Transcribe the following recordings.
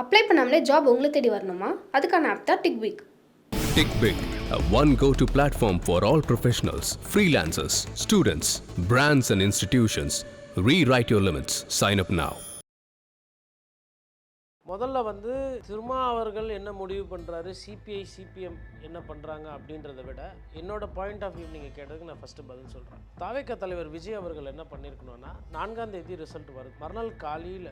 Apply பண்ணாமலே job உங்களை தேடி வரணுமா? அதுக்கான ஆப் தான் டிக்விக். TickBig, a one go-to platform for all professionals, freelancers, students, brands and institutions. Rewrite your limits. Sign up now. முதல்ல வந்து திருமா அவர்கள் என்ன முடிவு பண்ணுறாரு, சிபிஐ சிபிஎம் என்ன பண்ணுறாங்க அப்படின்றத விட என்னோட பாயிண்ட் ஆஃப் வியூ நீங்கள் கேட்டதுக்கு நான் ஃபஸ்ட்டு பதில் சொல்கிறேன். தாவேக தலைவர் விஜய் அவர்கள் என்ன பண்ணியிருக்கணும்னா 4ஆம் தேதி ரிசல்ட் வருது, மறுநாள் காலையில்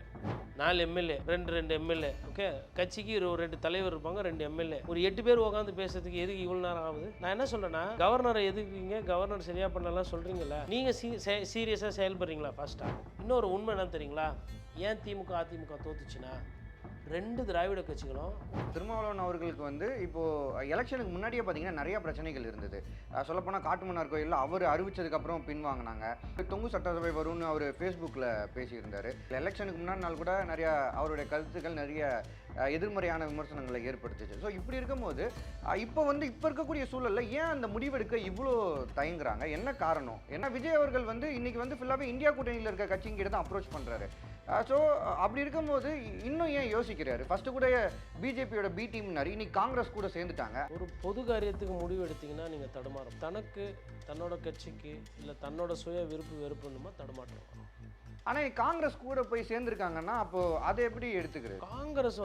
4 எம்எல்ஏ ரெண்டு எம்எல்ஏ, ஓகே, கட்சிக்கு ஒரு 2 தலைவர் இருப்பாங்க, 2 எம்எல்ஏ, ஒரு 8 பேர் உட்காந்து பேசுறதுக்கு எதுக்கு இவ்வளோ நேரம் ஆகுது? நான் என்ன சொல்கிறேன்னா, கவர்னரை எதுக்குறீங்க, கவர்னர் சரியாக பண்ணலாம் சொல்கிறீங்களா, நீங்கள் சீரியஸாக செயல்படுறீங்களா? ஃபஸ்ட்டாக இன்னொரு உண்மை என்ன தெரியுங்களா, ஏன் திமுக அதிமுக தோத்துச்சுன்னா 2 திராவிட கட்சிகளும். திருமாவளவன் அவர்களுக்கு வந்து இப்போது எலெக்ஷனுக்கு முன்னாடியே பார்த்தீங்கன்னா நிறைய பிரச்சனைகள் இருந்தது. சொல்லப்போனால் காட்டுமன்னார் கோயிலில் அவர் அறிவித்ததுக்கப்புறம் பின்வாங்கினாங்க. தொங்கு சட்டசபை வரும்னு அவர் ஃபேஸ்புக்கில் பேசியிருந்தார். எலெக்ஷனுக்கு முன்னாடி நாள் கூட நிறையா அவருடைய கருத்துக்கள் நிறைய எதிர்மறையான விமர்சனங்களை ஏற்படுத்துச்சு. ஸோ இப்படி இருக்கும்போது இப்போ இருக்கக்கூடிய சூழலில் ஏன் அந்த முடிவெடுக்க இவ்வளோ தயங்குறாங்க? என்ன காரணம்? ஏன்னா விஜய் அவர்கள் இன்றைக்கி ஃபுல்லாகவே இந்தியா கூட்டணியில் இருக்க கட்சிங்கிட்ட தான் அப்ரோச் பண்ணுறாரு. ஸோ அப்படி இருக்கும்போது இன்னும் ஏன் யோசிக்கிறாரு? ஃபஸ்ட்டு கூட பிஜேபியோட பி டீம்னாரு, இன்னைக்கு காங்கிரஸ் கூட சேர்ந்துட்டாங்க. ஒரு பொது காரியத்துக்கு முடிவு எடுத்தீங்கன்னா நீங்கள் தடுமாறும். தனக்கு, தன்னோட கட்சிக்கு, இல்லை தன்னோட சுய விருப்பு வெறுப்புன்னுமா தடுமாற்றம். ஆனால் காங்கிரஸ் கூட போய் சேர்ந்துருக்காங்கன்னா அப்போது அதை எப்படி எடுத்துக்கிறது? காங்கிரஸ்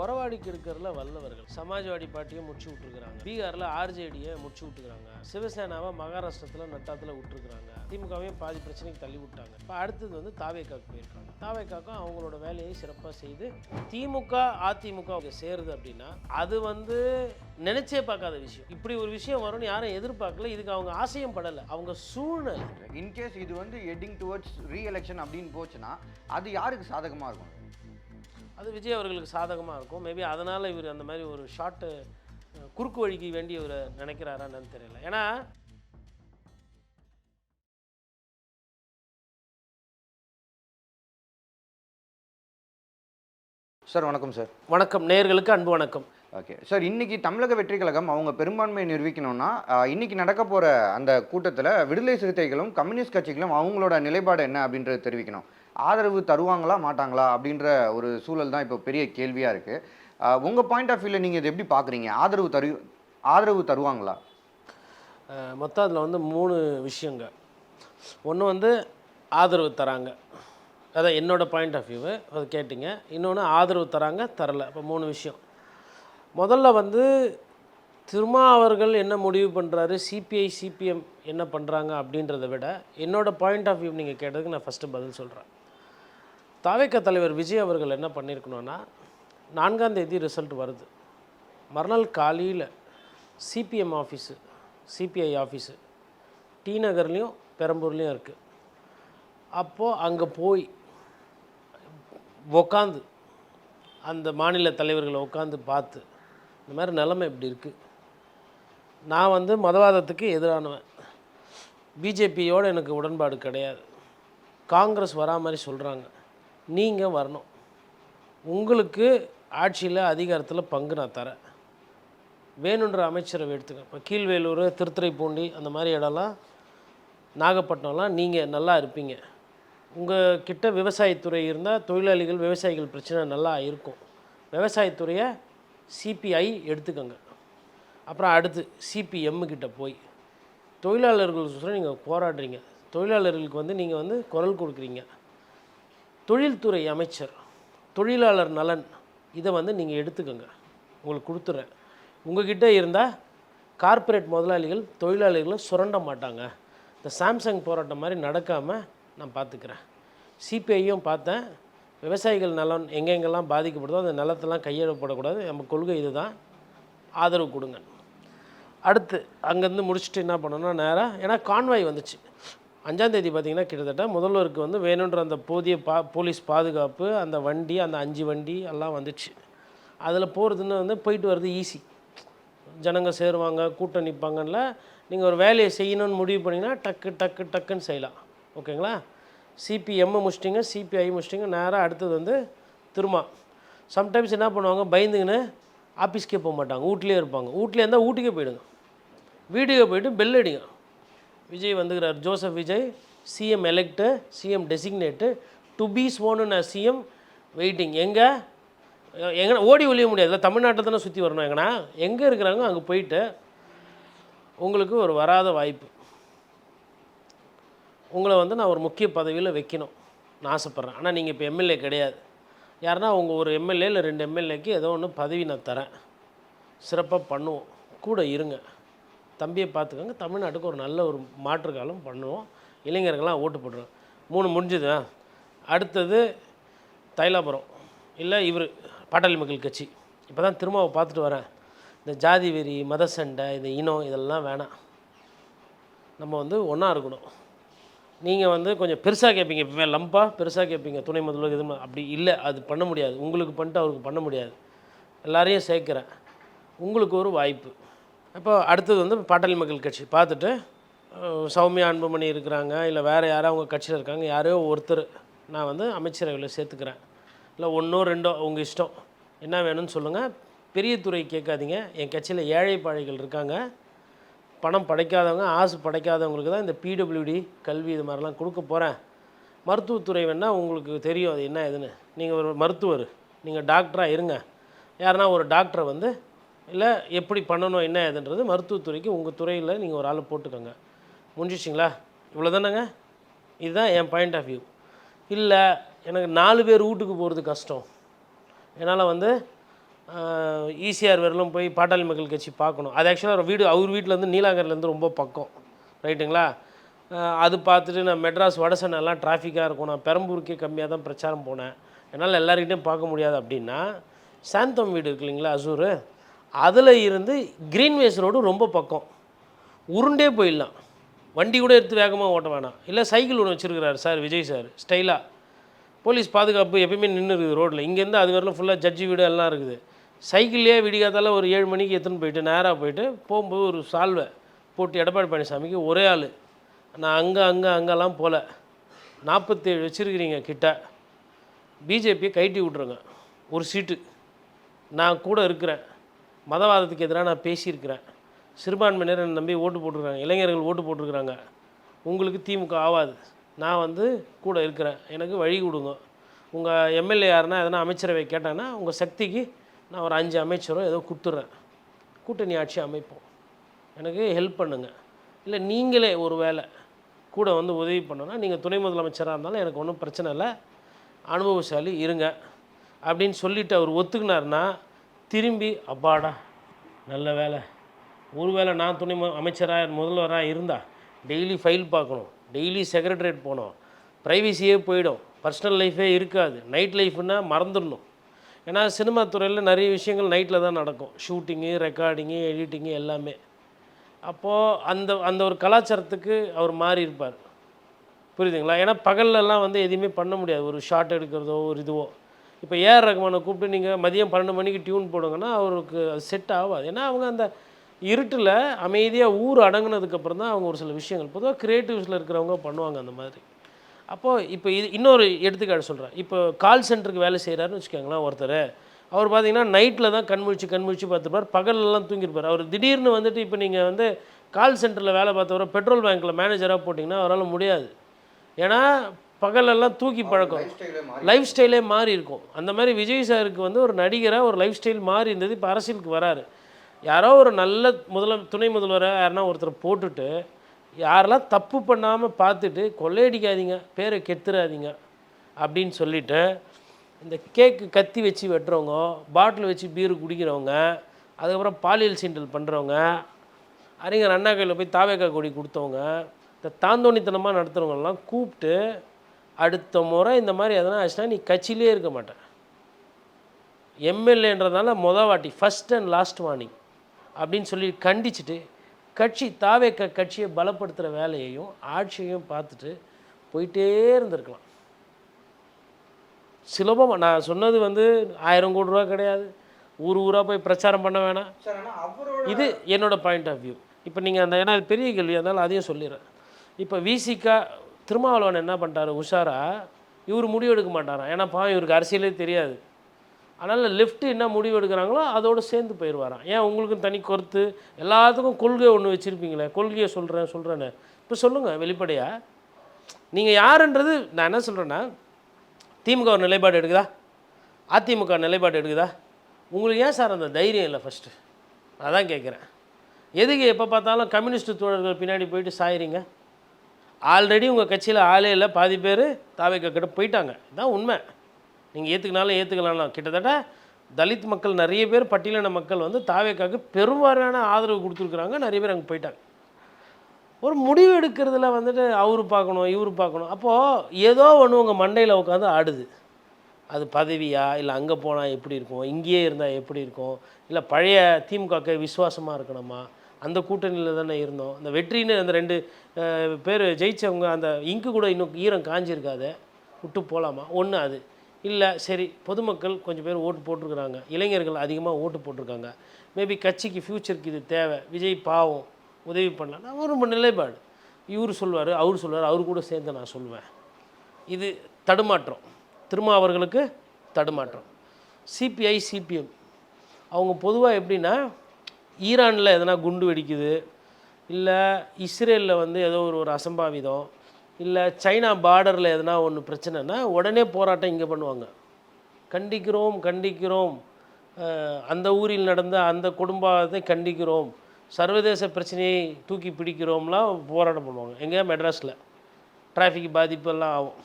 உறவாடிக்கு இருக்கிறதுல வல்லவர்கள். சமாஜ்வாடி பார்ட்டியை முடிச்சு விட்டுருக்குறாங்க, பீகாரில் ஆர்ஜேடியை முடிச்சு விட்டுருக்காங்க, சிவசேனாவை மகாராஷ்டிரத்தில் நட்டாத்தில் விட்டுருக்குறாங்க, திமுகவையும் பாதி பிரச்சனைக்கு தள்ளி விட்டாங்க. இப்போ அடுத்தது தாவேக்காவுக்கு போயிருக்காங்க. தாவேக்காக்கும் அவங்களோட வேலையை சிறப்பாக செய்து திமுக அதிமுக சேருது அப்படின்னா அது நினைச்சே பார்க்காத விஷயம். இப்படி ஒரு விஷயம் வரும்னு யாரும் எதிர்பார்க்கல. இதுக்கு அவங்க ஆசையும் படலை, அவங்க சூழ்நிலை. இன்கேஸ் இது ஹெட்டிங் டுவர்ட்ஸ் ரீஎலெக்ஷன் அப்படின்னு போச்சுன்னா அது யாருக்கு சாதகமாக இருக்கும்? அது விஜய் அவர்களுக்கு சாதகமாக இருக்கும். மேபி அதனால் இவர் அந்த மாதிரி ஒரு ஷார்ட்டு குறுக்கு வழிக்கு வேண்டி இவர் நினைக்கிறாரான்னு தெரியல. ஏன்னா சார் வணக்கம். சார் வணக்கம். நேயர்களுக்கு அன்பு வணக்கம். ஓகே சார், இன்றைக்கி தமிழக வெற்றி கழகம் அவங்க பெரும்பான்மையை நிரூபிக்கணும்னா இன்றைக்கி நடக்க போகிற அந்த கூட்டத்தில் விடுதலை சிறுத்தைகளும் கம்யூனிஸ்ட் கட்சிகளும் அவங்களோட நிலைப்பாடு என்ன அப்படின்றது தெரிவிக்கணும். ஆதரவு தருவாங்களா மாட்டாங்களா அப்படின்ற ஒரு சூழல் தான் இப்போ பெரிய கேள்வியாக இருக்குது. உங்கள் பாயிண்ட் ஆஃப் வியூவில் நீங்கள் இதை எப்படி பார்க்குறீங்க? ஆதரவு தருவாங்களா? மொத்தம் அதில் 3 விஷயங்க. ஒன்று ஆதரவு தராங்க, அதான் என்னோடய பாயிண்ட் ஆஃப் வியூவு, அது கேட்டிங்க. இன்னொன்று ஆதரவு தராங்க, தரலை. இப்போ 3 விஷயம். முதல்ல திருமா அவர்கள் என்ன முடிவு பண்ணுறாரு, சிபிஐ சிபிஎம் என்ன பண்ணுறாங்க அப்படின்றத விட என்னோடய பாயிண்ட் ஆஃப் வியூ நீங்கள் கேட்டதுக்கு நான் ஃபஸ்ட்டு பதில் சொல்கிறேன். தாவேக தலைவர் விஜய் அவர்கள் என்ன பண்ணியிருக்கணும்னா 4ஆம் தேதி ரிசல்ட் வருது, மறுநாள் காலையில் CPM office CPI office T நகர்லேயும் பெரம்பூர்லேயும் இருக்குது. அப்போது அங்கே போய் உக்காந்து அந்த மாநில தலைவர்களை உட்காந்து பார்த்து இந்த மாதிரி நிலைமை இப்படி இருக்குது, நான் மதவாதத்துக்கு எதிரானவன், பிஜேபியோடு எனக்கு உடன்பாடு கிடையாது, காங்கிரஸ் வரா மாதிரி சொல்கிறாங்க, நீங்கள் வரணும், உங்களுக்கு ஆட்சியில் அதிகாரத்தில் பங்கு நான் தரேன், வேணுன்ற அமைச்சரவை எடுத்துக்க. இப்போ கீழ்வேலூர், திருத்துறைப்பூண்டி அந்த மாதிரி இடம்லாம், நாகப்பட்டினம்லாம் நீங்கள் நல்லா இருப்பீங்க, உங்கள் கிட்ட விவசாயத்துறை இருந்தால் தொழிலாளிகள் விவசாயிகள் பிரச்சனை நல்லா இருக்கும், விவசாயத்துறையை சிபிஐ எடுத்துக்கோங்க. அப்புறம் அடுத்து சிபிஎம்முக்கிட்ட போய் தொழிலாளர்கள் நீங்கள் போராடுறீங்க, தொழிலாளர்களுக்கு நீங்கள் குரல் கொடுக்குறீங்க, தொழில்துறை அமைச்சர் தொழிலாளர் நலன் இதை நீங்கள் எடுத்துக்கோங்க, உங்களுக்கு கொடுத்துட்றேன். உங்கள்கிட்ட இருந்தால் கார்ப்பரேட் முதலாளிகள் தொழிலாளர்களை சுரண்ட மாட்டாங்க, இந்த சாம்சங் போராட்டம் மாதிரி நடக்காமல் நான் பார்த்துக்கிறேன். சிபிஐயும் பார்த்தேன், விவசாயிகள் நலன் எங்கெங்கெல்லாம் பாதிக்கப்படுதோ அந்த நிலத்தெல்லாம் கையெழுப்படக்கூடாது, நம்ம கொள்கை இது தான், ஆதரவு கொடுங்க. அடுத்து அங்கேருந்து முடிச்சுட்டு என்ன பண்ணோன்னா நேராக, ஏன்னா கான்வாய் வந்துச்சு 5ஆம் தேதி பார்த்திங்கன்னா கிட்டத்தட்ட முதல்வருக்கு வேணுன்ற அந்த போதிய போலீஸ் பாதுகாப்பு, அந்த வண்டி, அந்த 5 வண்டி எல்லாம் வந்துச்சு. அதில் போகிறதுன்னு போயிட்டு வர்றது ஈஸி, ஜனங்க சேருவாங்க, கூட்டம் நிற்பாங்கல்ல. நீங்கள் ஒரு வேலையை செய்யணும்னு முடிவு பண்ணிங்கன்னா டக்குன்னு செய்யலாம். ஓகேங்களா? சிபிஎம் முடிச்சிட்டிங்க, சிபிஐ முடிச்சிட்டிங்க, நேராக அடுத்தது திருமா. சம்டைம்ஸ் என்ன பண்ணுவாங்க, பயந்துங்கன்னு ஆஃபீஸ்க்கே போக மாட்டாங்க, வீட்லேயே இருப்பாங்க. வீட்லேயே இருந்தால் வீட்டுக்கே போயிடுங்க, வீட்டுக்கே போய்ட்டு பெல் அடிங்க, விஜய் வந்துக்கிறார், Joseph Vijay CM elect, CM designate, to be sworn as CM waiting. எங்கே? எங்கன்னா ஓடி ஒழிய முடியாது. இல்லை தமிழ்நாட்டில் தானே சுற்றி வரணும். எங்கன்னா எங்கே இருக்கிறாங்க அங்கே போயிட்டு உங்களுக்கு ஒரு வராத வாய்ப்பு, உங்களை வந்து நான் ஒரு முக்கிய பதவியில் வைக்கணும் நான் ஆசைப்பட்றேன். ஆனால் நீங்கள் இப்போ எம்எல்ஏ கிடையாது. யாருன்னா உங்கள் ஒரு எம்எல்ஏ இல்லை 2 எம்எல்ஏக்கு ஏதோ ஒன்று பதவி நான் தரேன், சிறப்பாக பண்ணுவோம், கூட இருங்க, தம்பியை பார்த்துக்கோங்க, தமிழ்நாட்டுக்கு ஒரு நல்ல ஒரு மாற்று காலம் பண்ணுவோம், இளைஞர்கள்லாம் ஓட்டு போடுறோம். 3 முடிஞ்சுதா? அடுத்தது தைலாபுரம் இல்லை இவர் பாட்டாளி மக்கள் கட்சி. இப்போ தான் திருமாவை பார்த்துட்டு வரேன். இந்த ஜாதி வெறி, மத சண்டை, இந்த இனம் இதெல்லாம் வேணாம். நம்ம வந்து ஒன்றா இருக்கணும். நீங்கள் வந்து கொஞ்சம் பெருசாக கேட்பீங்க, இப்போ லம்பாக பெருசாக கேட்பீங்க, துணை முதல்வர் இது அப்படி இல்லை, அது பண்ண முடியாது. உங்களுக்கு பண்ணிட்டு அவருக்கு பண்ண முடியாது. எல்லாரையும் சேர்க்குறேன், உங்களுக்கு ஒரு வாய்ப்பு. இப்போ அடுத்தது வந்து பாட்டாளி மக்கள் கட்சி பார்த்துட்டு சௌமியா அன்புமணி இருக்கிறாங்க, இல்லை வேறு யாரோ அவங்க கட்சியில் இருக்காங்க, யாரோ ஒருத்தர் நான் வந்து அமைச்சரவையில் சேர்த்துக்கிறேன். இல்லை 1 2 உங்கள் இஷ்டம், என்ன வேணும்னு சொல்லுங்கள். பெரிய துறை கேட்காதீங்க. என் கட்சியில் ஏழை பாழைகள் இருக்காங்க, பணம் படைக்காதவங்க, ஆசை படைக்காதவங்களுக்கு தான் இந்த பிடபிள்யூடி கல்வி இது மாதிரிலாம் கொடுக்க போகிறேன். மருத்துவத்துறை வேணால் உங்களுக்கு தெரியும் அது என்ன இதுன்னு. நீங்கள் ஒரு மருத்துவர், நீங்கள் டாக்டராக இருங்க. யாருன்னா ஒரு டாக்டரை வந்து இல்லை எப்படி பண்ணணும் என்ன ஏதுன்றது மருத்துவத்துறைக்கு உங்கள் துறையில் நீங்கள் ஒரு ஆளை போட்டுக்கோங்க. முடிஞ்சிச்சிங்களா? இவ்வளோ தானேங்க. இதுதான் என் பாயிண்ட் ஆஃப் வியூ. இல்லை எனக்கு 4 பேர் வீட்டுக்கு போகிறது கஷ்டம், என்னால் வந்து ஈசிஆர் வரலும் போய் பாட்டாளி மக்கள் கட்சி பார்க்கணும். அது ஆக்சுவலாக வீடு அவர் வீட்டிலேருந்து நீலாங்கரிலேருந்து ரொம்ப பக்கம், ரைட்டுங்களா? அது பார்த்துட்டு நான் மெட்ராஸ் வடசென்னெல்லாம் டிராஃபிக்காக இருக்கும், நான் பெரம்பூருக்கே கம்மியாக தான் பிரச்சாரம் போனேன், என்னால் எல்லாருக்கிட்டையும் பார்க்க முடியாது அப்படின்னா சாந்தம் வீடு இருக்கு இல்லைங்களா, அசூர், அதில் இருந்து க்ரீன்வேஸ் ரோடு ரொம்ப பக்கம், உருண்டே போயிடலாம், வண்டி கூட எடுத்து வேகமாக ஓட்ட வேணாம். இல்லை சைக்கிள் ஒன்று வச்சுருக்கிறாரு சார் விஜய் சார், ஸ்டைலாக போலீஸ் பாதுகாப்பு எப்பயுமே நின்று இருக்குது ரோட்டில். இங்கேருந்து அது வரலாம் ஃபுல்லாக ஜட்ஜி வீடு எல்லாம் இருக்குது. சைக்கிள்லேயே விடிகாத்தால ஒரு 7 மணிக்கு எடுத்துன்னு போயிட்டு நேராக போயிட்டு போகும்போது ஒரு சால்வை போட்டு எடப்பாடி பழனிசாமிக்கு ஒரே ஆள், நான் அங்கெல்லாம் போகல, 47 வச்சுருக்கிறீங்க கிட்ட, பிஜேபியை கைட்டி விட்ருங்க, ஒரு சீட்டு நான் கூட இருக்கிறேன், மதவாதத்துக்கு எதிராக நான் பேசியிருக்கிறேன், சிறுபான்மையினர் என்னை நம்பி ஓட்டு போட்டிருக்காங்க, இளைஞர்கள் ஓட்டு போட்டிருக்கிறாங்க, உங்களுக்கு திமுக ஆகாது, நான் வந்து கூட இருக்கிறேன், எனக்கு வழி கொடுங்க. உங்கள் எம்எல்ஏ யாருன்னா எதனா அமைச்சரவை கேட்டாங்கன்னா உங்கள் சக்திக்கு நான் ஒரு 5 அமைச்சரோ ஏதோ கொடுத்துட்றேன், கூட்டணி ஆட்சி அமைப்போம், எனக்கு ஹெல்ப் பண்ணுங்கள். இல்லை நீங்களே ஒரு வேலை கூட வந்து உதவி பண்ணோன்னா நீங்கள் துணை முதலமைச்சராக இருந்தாலும் எனக்கு ஒன்றும் பிரச்சனை இல்லை, அனுபவசாலி இருங்க அப்படின்னு சொல்லிவிட்டு அவர் ஒத்துக்கினார்னா திரும்பி அப்பாடா நல்ல வேலை, ஒரு வேளை நான் துணை அமைச்சராக முதல்வராக இருந்தால் டெய்லி ஃபைல் பார்க்கணும், டெய்லி செக்ரட்டரியேட் போகணும், ப்ரைவசியே போயிடும், பர்சனல் லைஃபே இருக்காது, நைட் லைஃப்னா மறந்துடணும். ஏன்னா சினிமா துறையில் நிறைய விஷயங்கள் நைட்டில் தான் நடக்கும், ஷூட்டிங்கு, ரெக்கார்டிங்கு, எடிட்டிங்கு எல்லாமே. அப்போது அந்த ஒரு கலாச்சாரத்துக்கு அவர் மாறி இருப்பார், புரியுதுங்களா? ஏன்னா பகல்லலாம் வந்து எதுவுமே பண்ண முடியாது, ஒரு ஷார்ட் எடுக்கிறதோ ஒரு இதுவோ. இப்போ ஏஆர் ரஹ்மானை கூப்பிட்டு நீங்கள் மதியம் 12 மணிக்கு டியூன் போடுங்கன்னா அவருக்கு அது செட் ஆகாது. ஏன்னா அவங்க அந்த இருட்டில் அமைதியாக ஊர் அடங்கினதுக்கப்புறம் தான் அவங்க ஒரு சில விஷயங்கள் பொதுவாக க்ரியேட்டிவ்ஸில் இருக்கிறவங்க பண்ணுவாங்க அந்த மாதிரி. அப்போது இப்போ இது இன்னொரு எடுத்துக்காட்டு சொல்கிறேன். இப்போ கால் சென்டருக்கு வேலை செய்கிறாருன்னு வச்சுக்கோங்களேன் ஒருத்தர், அவர் பார்த்திங்கன்னா நைட்டில் தான் கண்முழிச்சு பார்த்துருப்பார், பகலெல்லாம் தூங்கியிருப்பார். அவர் திடீர்னு வந்துட்டு இப்போ நீங்கள் வந்து கால் சென்டரில் வேலை பார்த்தவரை பெட்ரோல் பேங்க்கில் மேனேஜராக போட்டிங்கன்னா அவரால் முடியாது. ஏன்னா பகலெல்லாம் தூக்கி பழக்கம், லைஃப் ஸ்டைலே மாறி இருக்கும். அந்த மாதிரி விஜய் சாருக்கு வந்து ஒரு நடிகராக ஒரு லைஃப் ஸ்டைல் மாறி இருந்தது, இப்போ அரசியலுக்கு வராரு. யாரோ ஒரு நல்ல துணை முதல்வராக யாருன்னா ஒருத்தர் போட்டுட்டு யாரெல்லாம் தப்பு பண்ணாமல் பார்த்துட்டு கொள்ளையடிக்காதீங்க, பேரை கெடுத்துடாதீங்க அப்படின்னு சொல்லிவிட்டு இந்த கேக்கு கத்தி வச்சு வெட்டுறவங்க, பாட்டில் வச்சு பீரு குடிக்கிறவங்க, அதுக்கப்புறம் பாலியல் சீண்டல் பண்ணுறவங்க, அறிஞர் அண்ணா கையில் போய் தாவேக்கா கொடி கொடுத்தவங்க, இந்த தாந்தோணித்தனமாக நடத்துகிறவங்கெல்லாம் கூப்பிட்டு அடுத்த முறை இந்த மாதிரி எதனா ஆச்சுன்னா நீ கட்சியிலே இருக்க மாட்டேன், எம்எல்ஏன்றதுனால வாட்டி ஃபஸ்ட் அண்ட் லாஸ்ட் வார்னிங் அப்படின்னு சொல்லி கண்டிச்சுட்டு தாவேக்கா கட்சியை பலப்படுத்துகிற வேலையையும் ஆட்சியையும் பார்த்துட்டு போயிட்டே இருந்திருக்கலாம். சுலபமாக நான் சொன்னது வந்து 1000 கோடி ரூபா கிடையாது, ஊராக போய் பிரச்சாரம் பண்ண வேணாம், இது என்னோடய பாயிண்ட் ஆஃப் வியூ. இப்போ நீங்கள் அந்த ஏன்னா பெரிய கேள்வி இருந்தாலும் அதையும் சொல்லிடுறேன். இப்போ விசிகா திருமாவளவன் என்ன பண்ணிட்டாரு உஷாரா, இவர் முடிவு எடுக்க மாட்டாராம், ஏன்னா இவருக்கு அரசியலே தெரியாது. அதனால் லெஃப்ட்டு என்ன முடிவு எடுக்கிறாங்களோ அதோடு சேர்ந்து போயிடுவாராம். ஏன் உங்களுக்கும் தனி கருத்து, எல்லாத்துக்கும் கொள்கை ஒன்று வச்சுருப்பீங்களே, கொள்கையை சொல்கிறேன்னு இப்போ சொல்லுங்கள் வெளிப்படையாக. நீங்கள் யாருன்றது நான் என்ன சொல்கிறேன்னா, திமுக ஒரு நிலைப்பாடு எடுக்குதா, அதிமுக நிலைப்பாடு எடுக்குதா? உங்களுக்கு ஏன் சார் அந்த தைரியம் இல்லை ஃபஸ்ட்டு? அதான் கேட்குறேன். எதுக்கு எப்போ பார்த்தாலும் கம்யூனிஸ்ட் தோழர்கள் பின்னாடி போயிட்டு சாயிறீங்க? ஆல்ரெடி உங்கள் கட்சியில் ஆளே இல்லை, பாதி பேர் தாவேக்கா கிட்ட போயிட்டாங்க. இதுதான் உண்மை. நீங்கள் ஏற்றுக்கினாலும் ஏற்றுக்கலாம்லாம். கிட்டத்தட்ட தலித் மக்கள் நிறைய பேர், பட்டியலின மக்கள் வந்து தாவேக்காவுக்கு பெரும்பாலான ஆதரவு கொடுத்துருக்குறாங்க. நிறைய பேர் அங்கே போயிட்டாங்க. ஒரு முடிவு எடுக்கிறதுல வந்துட்டு அவரு பார்க்கணும், இவர் பார்க்கணும். அப்போது ஏதோ ஒன்று உங்கள் மண்டையில் உட்காந்து ஆடுது. அது பதவியா, இல்லை அங்கே போனால் எப்படி இருக்கும், இங்கேயே இருந்தால் எப்படி இருக்கும், இல்லை பழைய திமுகக்கு விசுவாசமாக இருக்கணுமா, அந்த கூட்டணியில் தானே இருந்தோம், இந்த வெற்றின்னு அந்த 2 பேர் ஜெயித்தவங்க அந்த இங்கு கூட இன்னும் ஈரம் காஞ்சிருக்காத விட்டு போகலாமா? ஒன்று அது இல்லை. சரி, பொதுமக்கள் கொஞ்சம் பேர் ஓட்டு போட்டிருக்கிறாங்க, இளைஞர்கள் அதிகமாக ஓட்டு போட்டிருக்காங்க, மேபி கட்சிக்கு ஃப்யூச்சருக்கு இது தேவை, விஜய் பாவம் உதவி பண்ணலாம், ஒரு நிலைப்பாடு. இவர் சொல்வார், அவர் சொல்வார், அவர் கூட சேர்ந்து நான் சொல்லுவேன். இது தடுமாற்றம். திருமாவர்களுக்கு தடுமாற்றம். சிபிஐ சிபிஎம் அவங்க பொதுவாக எப்படின்னா, ஈரானில் எதனா குண்டு வெடிக்குது, இல்லை இஸ்ரேலில் வந்து ஏதோ ஒரு அசம்பாவிதம், இல்லை சைனா பார்டரில் எதனா ஒன்று பிரச்சனைனா உடனே போராட்டம் இங்கே பண்ணுவாங்க. கண்டிக்கிறோம் கண்டிக்கிறோம், அந்த ஊரில் நடந்த அந்த குடும்பத்தை கண்டிக்கிறோம், சர்வதேச பிரச்சனையை தூக்கி பிடிக்கிறோம்லாம் போராட்டம் பண்ணுவாங்க. எங்கே? மெட்ராஸில் டிராஃபிக் பாதிப்பெல்லாம் ஆகும்.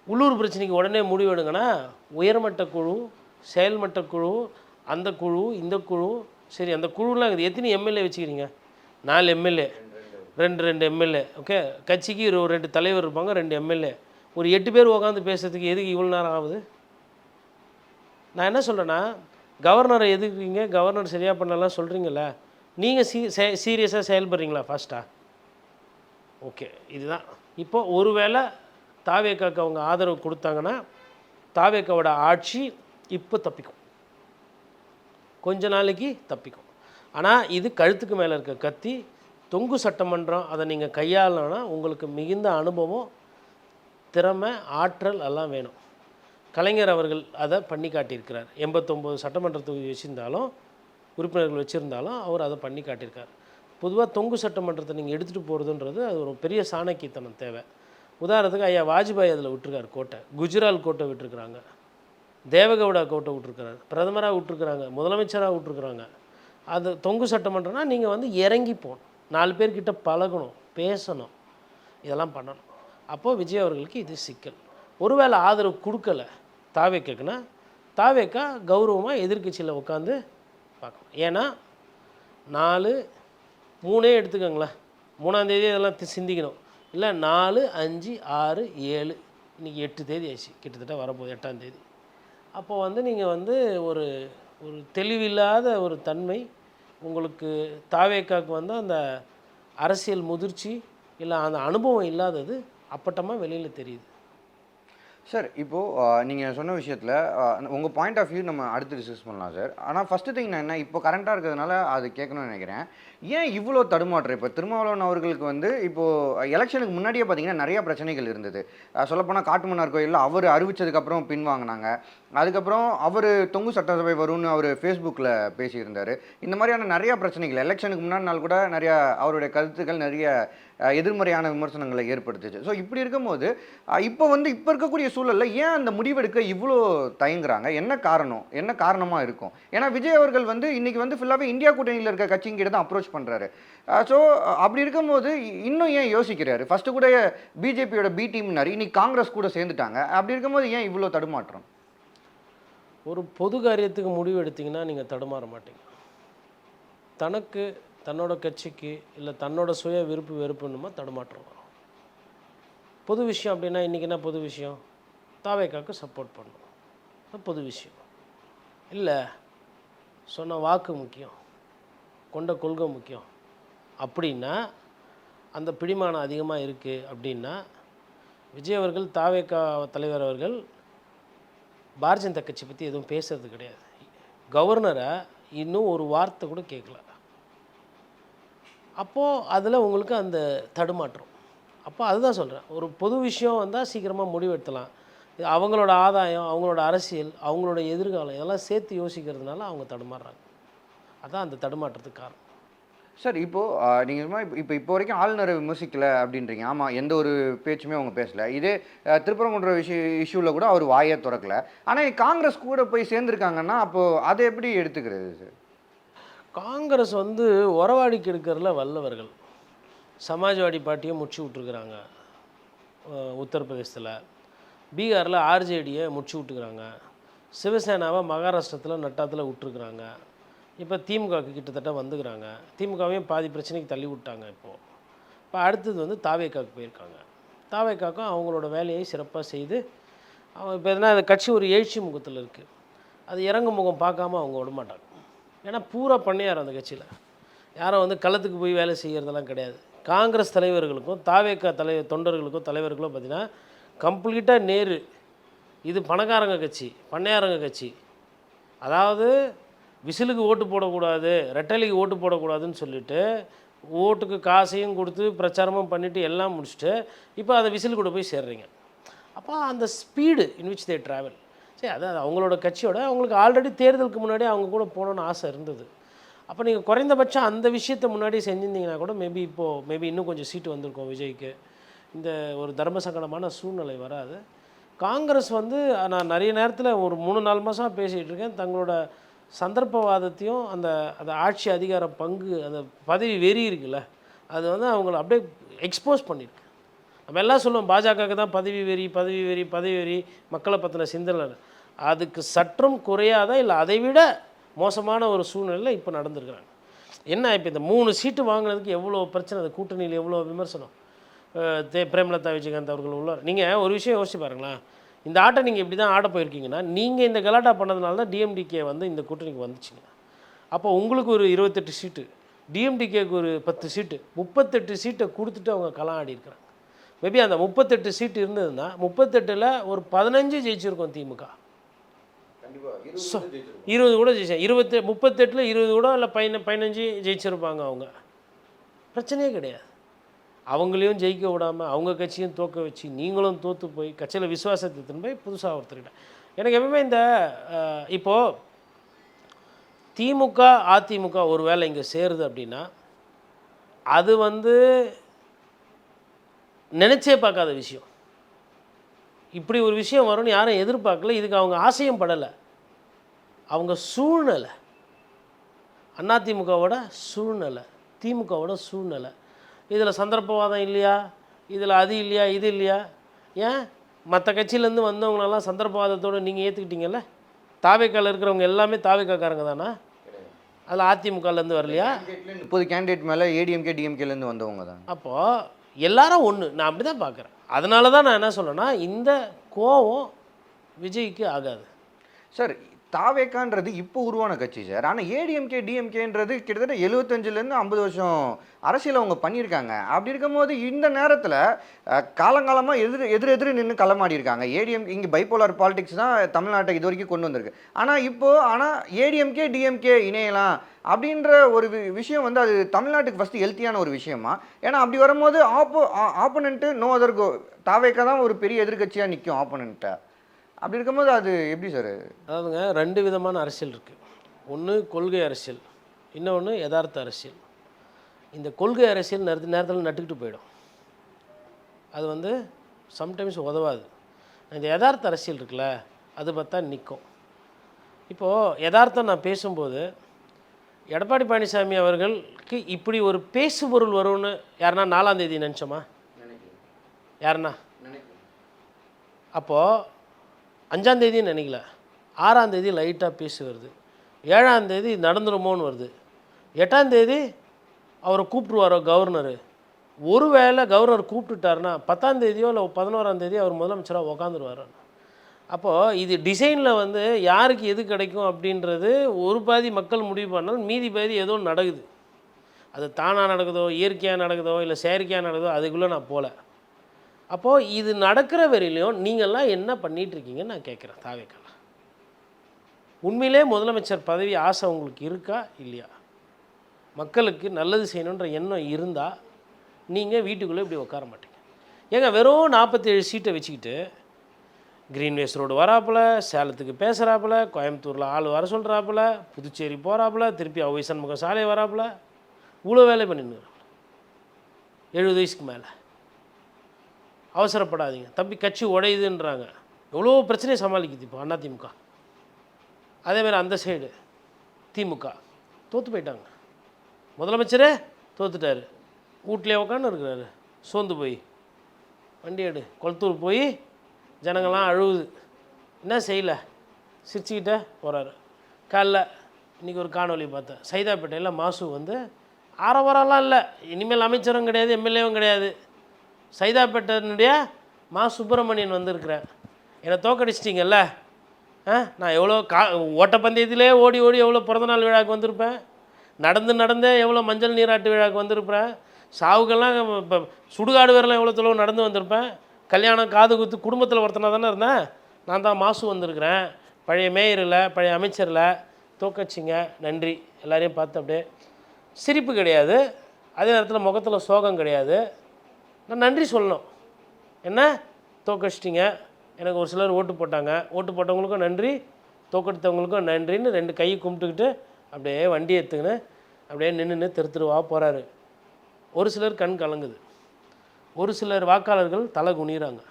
உள்ளூர் பிரச்சனைக்கு உடனே முடிவு எடுங்கன்னா உயர்மட்ட குழு, செயல்மட்ட குழு, அந்த குழு, இந்த குழு. சரி, அந்த குழுலாம் இது எத்தனை எம்எல்ஏ வச்சுக்கிறீங்க? 4 எம்எல்ஏ, 2 எம்எல்ஏ. ஓகே, கட்சிக்கு ஒரு 2 தலைவர் இருப்பாங்க, 2 எம்எல்ஏ. ஒரு 8 பேர் உட்காந்து பேசுறதுக்கு எதுக்கு இவ்வளோ நேரம் ஆகுது? நான் என்ன சொல்கிறேன்னா, கவர்னரை எதுக்குறீங்க, கவர்னர் சரியாக பண்ணலாம் சொல்கிறீங்கள, நீங்கள் சீரியஸாக செயல்படுறீங்களா ஃபாஸ்ட்டாக? ஓகே, இதுதான். இப்போ ஒருவேளை தாவேக்காவுக்கு அவங்க ஆதரவு கொடுத்தாங்கன்னா தாவேக்காவோட ஆட்சி இப்போ தப்பிக்கும், கொஞ்ச நாளைக்கு தப்பிக்கும். ஆனால் இது கழுத்துக்கு மேலே இருக்க கத்தி. தொங்கு சட்டமன்றம் அதை நீங்கள் கையாளனா உங்களுக்கு மிகுந்த அனுபவம், திறமை, ஆற்றல் எல்லாம் வேணும். கலைஞர் அவர்கள் அதை பண்ணி காட்டியிருக்கிறார். 89 சட்டமன்ற தொகுதி வச்சுருந்தாலும், உறுப்பினர்கள் வச்சுருந்தாலும் அவர் அதை பண்ணி காட்டியிருக்கார். பொதுவாக தொங்கு சட்டமன்றத்தை நீங்கள் எடுத்துகிட்டு போகிறதுன்றது அது ஒரு பெரிய சாணக்கியத்தனம் தேவை. உதாரணத்துக்கு ஐயா வாஜ்பாய் அதில் விட்டுருக்கார் கோட்டை, குஜரால் கோட்டை விட்டுருக்குறாங்க, தேவகவுடா கோட்டை விட்டுருக்குறாரு, பிரதமராக விட்டுருக்குறாங்க, முதலமைச்சராக விட்டுருக்குறாங்க. அது தொங்கு சட்டமன்றம்னா நீங்கள் வந்து இறங்கி போகணும், 4 பேர்கிட்ட பழகணும், பேசணும், இதெல்லாம் பண்ணணும். அப்போது விஜய் அவர்களுக்கு இது சிக்கல். ஒருவேளை ஆதரவு கொடுக்கல தாவேக்காக்குன்னா, தாவேக்கா கௌரவமாக எதிர்க்கட்சியில் உட்காந்து பார்க்கணும். ஏன்னா 4, 3 எடுத்துக்கோங்களேன், 3ஆம் தேதி இதெல்லாம் சிந்திக்கணும். இல்லை 4, 5, 6, 7, இன்றைக்கி 8 தேதி ஆச்சு, கிட்டத்தட்ட வரப்போகுது 8ஆம் தேதி. அப்போ வந்து நீங்கள் வந்து ஒரு தெளிவில்லாத ஒரு தன்மை உங்களுக்கு தாவேக்காவுக்கு வந்து அந்த அரசியல் முதிர்ச்சி இல்லை அந்த அனுபவம் இல்லாதது அப்பட்டமாக வெளியில் தெரியுது. சார், இப்போது நீங்கள் சொன்ன விஷயத்தில் உங்கள் பாயிண்ட் ஆஃப் வியூ நம்ம அடுத்து டிஸ்கஸ் பண்ணலாம் சார். ஆனால் ஃபஸ்ட்டு திங் நான் என்ன, இப்போ கரண்ட்டாக இருக்கிறதுனால அது கேட்கணும்னு நினைக்கிறேன். ஏன் இவ்வளோ தடுமாற்றம்? இப்போ திருமாவளவன் அவர்களுக்கு வந்து இப்போது எலெக்ஷனுக்கு முன்னாடியே பார்த்தீங்கன்னா நிறையா பிரச்சனைகள் இருந்தது. சொல்லப்போனால் காட்டுமன்னார் கோயிலில் அவர் அறிவித்ததுக்கப்புறம் பின்வாங்கினாங்க. அதுக்கப்புறம் அவர் தொங்கு சட்டசபை வரும்னு அவர் ஃபேஸ்புக்கில் பேசியிருந்தார். இந்த மாதிரியான நிறையா பிரச்சனைகள் எலெக்ஷனுக்கு முன்னாடி நாள் கூட நிறையா அவருடைய கருத்துக்கள் நிறைய எதிர்மறையான விமர்சனங்களை ஏற்படுத்துச்சு. ஸோ இப்படி இருக்கும்போது இப்போ இருக்கக்கூடிய சூழலில் ஏன் அந்த முடிவெடுக்க இவ்வளோ தயங்குறாங்க? என்ன காரணம், என்ன காரணமாக இருக்கும்? ஏன்னா விஜய் அவர்கள் வந்து இன்றைக்கி வந்து ஃபுல்லாகவே இந்தியா கூட்டணியில் இருக்க கட்சிங்கிட்ட தான் அப்ரோச் பண்ணுறாரு. ஸோ அப்படி இருக்கும்போது இன்னும் ஏன் யோசிக்கிறாரு? ஃபஸ்ட்டு கூட பிஜேபியோட பி டீம்னாரு, இன்னைக்கு காங்கிரஸ் கூட சேர்ந்துட்டாங்க. அப்படி இருக்கும்போது ஏன் இவ்வளோ தடுமாற்றம்? ஒரு பொது காரியத்துக்கு முடிவு எடுத்திங்கன்னா நீங்கள் தடுமாற மாட்டீங்க. தனக்கு, தன்னோட கட்சிக்கு, இல்லை தன்னோட சுய விருப்பு வெறுப்புன்னுமா தடுமாற்றம் வரும். பொது விஷயம் அப்படின்னா இன்றைக்கி என்ன பொது விஷயம்? தாவேக்காவுக்கு சப்போர்ட் பண்ணணும், பொது விஷயம். இல்லை சொன்ன வாக்கு முக்கியம், கொண்ட கொள்கை முக்கியம் அப்படின்னா, அந்த பிடிமானம் அதிகமாக இருக்குது அப்படின்னா, விஜய் அவர்கள், தாவேக்கா தலைவர் அவர்கள் பாரதிய ஜனதா கட்சி பற்றி எதுவும் பேசுறது கிடையாது. கவர்னரை இன்னும் ஒரு வார்த்தை கூட கேட்கல. அப்போது அதில் உங்களுக்கு அந்த தடுமாற்றம். அப்போ அதுதான் சொல்கிறேன், ஒரு பொது விஷயம் வந்தால் சீக்கிரமாக முடிவெடுத்தலாம். அவங்களோட ஆதாயம், அவங்களோட அரசியல், அவங்களோட எதிர்காலம் இதெல்லாம் சேர்த்து யோசிக்கிறதுனால அவங்க தடுமாறுறாங்க. அதுதான் அந்த தடுமாற்றத்துக்கு காரணம். சார் இப்போது நீங்கள் இப்போ வரைக்கும் ஆளுநரை விமர்சிக்கலை அப்படின்றீங்க. ஆமாம், எந்த ஒரு பேச்சுமே அவங்க பேசலை. இதே திருப்பரங்குன்ற இஷ்யூவில் கூட அவர் வாயை திறக்கலை. ஆனால் காங்கிரஸ் கூட போய் சேர்ந்துருக்காங்கன்னா அப்போது அதை எப்படி எடுத்துக்கிறது சார்? காங்கிரஸ் வந்து உறவாடிக்கு எடுக்கிறதுல வல்லவர்கள். சமாஜ்வாடி பார்ட்டியை முடிச்சு விட்ருக்குறாங்க உத்தரப்பிரதேசத்தில். பீகாரில் ஆர்ஜேடியை முடிச்சு விட்டுக்கிறாங்க. சிவசேனாவை மகாராஷ்டிரத்தில் நட்டாத்தில் விட்டுருக்குறாங்க. இப்போ திமுகவுக்கு கிட்டத்தட்ட வந்துக்கிறாங்க. திமுகவையும் பாதி பிரச்சனைக்கு தள்ளி விட்டாங்க. இப்போ அடுத்தது வந்து தாவேக்காவுக்கு போயிருக்காங்க. தாவேக்காவுக்கும் அவங்களோட வேலையை சிறப்பாக செய்து அவங்க இப்போ எதுனா அந்த கட்சி ஒரு எழுச்சி முகத்தில் இருக்குது. அது இறங்கு முகம் பார்க்காம அவங்க விட மாட்டாங்க. ஏன்னா பூரா பண்ணியார் அந்த கட்சியில் யாரும் வந்து களத்துக்கு போய் வேலை செய்கிறதெல்லாம் கிடையாது. காங்கிரஸ் தலைவர்களுக்கும் தாவேக்கா தொண்டர்களுக்கும் தலைவர்களும் பார்த்திங்கன்னா கம்ப்ளீட்டாக நேரு. இது பணக்காரங்க கட்சி, பண்ணையாரங்க கட்சி. அதாவது விசிலுக்கு ஓட்டு போடக்கூடாது, ரெட்டலைக்கு ஓட்டு போடக்கூடாதுன்னு சொல்லிவிட்டு ஓட்டுக்கு காசையும் கொடுத்து பிரச்சாரமும் பண்ணிவிட்டு எல்லாம் முடிச்சுட்டு இப்போ அந்த விசில் கூட போய் சேர்றீங்க. அப்போ அந்த speed in which they travel, சரி அதாவது அவங்களோட கட்சியோட அவங்களுக்கு ஆல்ரெடி தேர்தலுக்கு முன்னாடி அவங்க கூட போகணுன்னு ஆசை இருந்தது. அப்போ நீங்கள் குறைந்தபட்சம் அந்த விஷயத்தை முன்னாடி செஞ்சுருந்தீங்கன்னா கூட மேபி இன்னும் கொஞ்சம் சீட்டு வந்திருக்கும் விஜய்க்கு. இந்த ஒரு தர்ம சங்கடமான சூழ்நிலை வராது. காங்கிரஸ் வந்து நான் நிறைய நேரத்தில் ஒரு 3-4 மாதமாக பேசிகிட்டு இருக்கேன். தங்களோட சந்தர்ப்பவாதத்தையும் அந்த ஆட்சி அதிகார பங்கு அந்த பதவி வெறி இருக்குல்ல, அது வந்து அவங்கள அப்படியே எக்ஸ்போஸ் பண்ணியிருக்கு. நம்ம எல்லாம் சொல்லுவோம் பாஜகவுக்கு தான் பதவி வெறி மக்களை பற்றின சிந்தனை. அதுக்கு சற்றும் குறையாத இல்லை அதை விட மோசமான ஒரு சூழ்நிலையில் இப்போ நடந்துருக்குறாங்க. என்ன இப்போ இந்த 3 சீட்டு வாங்கினதுக்கு எவ்வளோ பிரச்சனை, அது கூட்டணியில் எவ்வளோ விமர்சனம். பிரேமலதா விஜயகாந்த் அவர்கள் உள்ளார். நீங்கள் ஒரு விஷயம் யோசிச்சு பாருங்களேன், இந்த ஆட்டை நீங்கள் இப்படி தான் ஆட போயிருக்கீங்கன்னா நீங்கள் இந்த கலாட்டா பண்ணதுனால தான் டிஎம்டிகே வந்து இந்த கூட்டணிக்கு வந்துச்சுங்க. அப்போ உங்களுக்கு ஒரு 28 சீட்டு, டிஎம்டிகேக்கு ஒரு 10 சீட்டு, 38 சீட்டை கொடுத்துட்டு அவங்க களம் ஆடி இருக்கிறாங்க. மேபி அந்த 38 சீட்டு இருந்ததுன்னா 38ல் ஒரு 15 ஜெயிச்சிருக்கோம் திமுக. 20 கூட ஜெயிச்சேன். 38ல் 20 கூட இல்லை 15 ஜெயிச்சிருப்பாங்க அவங்க. பிரச்சனையே கிடையாது. அவங்களையும் ஜெயிக்க விடாமல் அவங்க கட்சியும் தோற்க வச்சு நீங்களும் தோற்று போய் கட்சியில் விசுவாசத்தை திரும்ப புதுசாக ஒருத்தர்கிட்ட எனக்கு எப்பவுமே இந்த இப்போது திமுக அதிமுக ஒரு வேளை இங்கே சேருது அப்படின்னா அது வந்து நினச்சே பார்க்காத விஷயம். இப்படி ஒரு விஷயம் வரும்னு யாரும் எதிர்பார்க்கல. இதுக்கு அவங்க ஆசையும் படலை. அவங்க சூழ்நிலை, அதிமுகவோட சூழ்நிலை, திமுகவோட சூழ்நிலை. இதில் சந்தர்ப்பவாதம் இல்லையா, இதில் அது இல்லையா, இது இல்லையா? ஏன் மற்ற கட்சியிலேருந்து வந்தவங்களெல்லாம் சந்தர்ப்பவாதத்தோடு நீங்கள் ஏற்றுக்கிட்டீங்கல்ல? தாவேக்காவில் இருக்கிறவங்க எல்லாமே தாவேக்காக்காரங்க தானா? அதில் அதிமுகலேருந்து வரலையா? 30 கேண்டிடேட் மேலே ஏடிஎம்கே டிஎம்கேலேருந்து வந்தவங்க தான். அப்போது எல்லாரும் ஒன்று, நான் அப்படி தான் பார்க்குறேன். அதனால தான் நான் என்ன சொல்கிறேன்னா இந்த கோவம் விஜய்க்கு ஆகாது சார். தாவேக்கான்றது இப்போ உருவான கட்சி சார். ஆனால் ஏடிஎம்கே டிஎம்கேன்றது கிட்டத்தட்ட 75லேருந்து 50 வருஷம் அரசியல் அவங்க பண்ணியிருக்காங்க. அப்படி இருக்கும்போது இந்த நேரத்தில் காலங்காலமாக எதிர் நின்று களமாடி இருக்காங்க. இங்கே பைப்போலார் பாலிடிக்ஸ் தான் தமிழ்நாட்டை இது வரைக்கும் கொண்டு வந்திருக்கு. ஆனால் ஏடிஎம்கே டிஎம்கே இணையலாம் அப்படின்ற ஒரு விஷயம் வந்து அது தமிழ்நாட்டுக்கு ஃபஸ்ட்டு ஹெல்த்தியான ஒரு விஷயமா? ஏன்னா அப்படி வரும்போது ஆப்போனண்ட்டு நோ அதர் கோ, தாவேக்கா தான் ஒரு பெரிய எதிர்கட்சியாக நிற்கும் ஆப்போனண்ட்டை. அப்படி இருக்கும்போது அது எப்படி சார்? அதாவதுங்க 2 விதமான அரசியல் இருக்குது. ஒன்று கொள்கை அரசியல், இன்னொன்று யதார்த்த அரசியல். இந்த கொள்கை அரசியல் நேரத்தில் நட்டுக்கிட்டு போயிடும். அது வந்து சம்டைம்ஸ் உதவாது. இந்த யதார்த்த அரசியல் இருக்குல்ல அது பார்த்தா நிற்கும். இப்போது யதார்த்தம் நான் பேசும்போது எடப்பாடி பழனிசாமி அவர்களுக்கு இப்படி ஒரு பேசுபொருள் வரும்னு யாருன்னா 4ஆம் தேதி நினச்சோமா? யாருன்னா? அப்போது 5ஆம் தேதி நினைக்கல, 6ஆம் தேதி லைட்டாக பேசி வருது, 7ஆம் தேதி நடந்துருமோன்னு வருது, 8ஆம் தேதி அவரை கூப்பிட்டுருவாரோ கவர்னரு. ஒருவேளை கவர்னர் கூப்பிட்டுட்டாருன்னா 10ஆம் தேதியோ இல்லை 11ஆம் தேதியோ அவர் முதலமைச்சராக உக்காந்துருவார். அப்போது இது டிசைனில் வந்து யாருக்கு எது கிடைக்கும் அப்படின்றது ஒரு பாதி மக்கள் முடிவு பண்ணாலும் மீதி பாதி ஏதோ நடக்குது. அது தானாக நடக்குதோ இயற்கையாக நடக்குதோ இல்லை செயற்கையாக நடக்குதோ அதுக்குள்ளே நான் போகல. அப்போது இது நடக்கிற வரையிலையும் நீங்கள்லாம் என்ன பண்ணிகிட்ருக்கீங்கன்னு நான் கேட்குறேன். தாவேக்கால உண்மையிலே முதலமைச்சர் பதவி ஆசை உங்களுக்கு இருக்கா இல்லையா? மக்களுக்கு நல்லது செய்யணுன்ற எண்ணம் இருந்தால் நீங்கள் வீட்டுக்குள்ளே இப்படி உட்கார மாட்டீங்க. ஏங்க வெறும் 47 சீட்டை வச்சுக்கிட்டு கிரீன்வேஸ் ரோடு வராப்புல, சேலத்துக்கு பேசுகிறாப்புல, கோயம்புத்தூரில் ஆள் வர சொல்கிறாப்புல, புதுச்சேரி போகிறாப்புல, திருப்பி அவை சண்முகம் சாலை வராப்புல, இவ்வளோ வேலை பண்ணின்னு 70 வயசுக்கு மேலே. அவசரப்படாதீங்க தம்பி, கட்சி உடையுதுன்றாங்க. எவ்வளோ பிரச்சனையை சமாளிக்குது இப்போ அதிமுக. அதேமாதிரி அந்த சைடு திமுக தோற்று போயிட்டாங்க. முதலமைச்சரே தோத்துட்டார், வீட்லேயே உட்காந்து இருக்கிறாரு சோர்ந்து போய். வண்டி எடு, கொளத்தூர் போய் ஜனங்கள்லாம் அழுவுது, என்ன செய்யலை, சிரிச்சுக்கிட்டே போகிறாரு. காலைல இன்றைக்கி ஒரு காணொலி பார்த்தேன், சைதாப்பேட்டையில் மாசு வந்து ஆரவாரம்லாம் இல்லை, இனிமேல் அமைச்சரும் கிடையாது எம்எல்ஏவும் கிடையாது, சைதாப்பேட்டையினுடைய மா சுப்பிரமணியன் வந்திருக்கிறேன், என்னை தோக்கடிச்சிட்டிங்கல்ல, நான் எவ்வளோ ஓட்டப்பந்தயத்திலே ஓடி ஓடி எவ்வளோ பிறந்தநாள் விழாவுக்கு வந்திருப்பேன், நடந்தே எவ்வளோ மஞ்சள் நீராட்டு விழாவுக்கு வந்திருப்பேன், சாவுக்கெல்லாம் இப்போ சுடுகாடு வரலாம் எவ்வளோ தொலைவு நடந்து வந்திருப்பேன், கல்யாணம் காது குத்து குடும்பத்தில் ஒருத்தனாக தானே இருந்தேன். நான் தான் மாசு வந்திருக்கிறேன், பழைய மேயரில் பழைய அமைச்சரில் தோக்கச்சிங்க, நன்றி. எல்லாரையும் பார்த்து அப்படியே சிரிப்பு கிடையாது, அதே நேரத்தில் முகத்தில் சோகம் கிடையாது. நான் நன்றி சொல்லணும், என்ன தோக்கச்சிட்டிங்க, எனக்கு ஒரு சிலர் ஓட்டு போட்டாங்க, ஓட்டு போட்டவங்களுக்கும் நன்றி, தோக்கடித்தவங்களுக்கும் நன்றின்னு 2 கையை கும்பிட்டுக்கிட்டு அப்படியே வண்டி எடுத்துக்கின்னு அப்படியே நின்று தெருவா போகிறாரு. ஒரு சிலர் கண் கலங்குது, ஒரு சிலர் வாக்காளர்கள் தலை குனிகிறாங்க.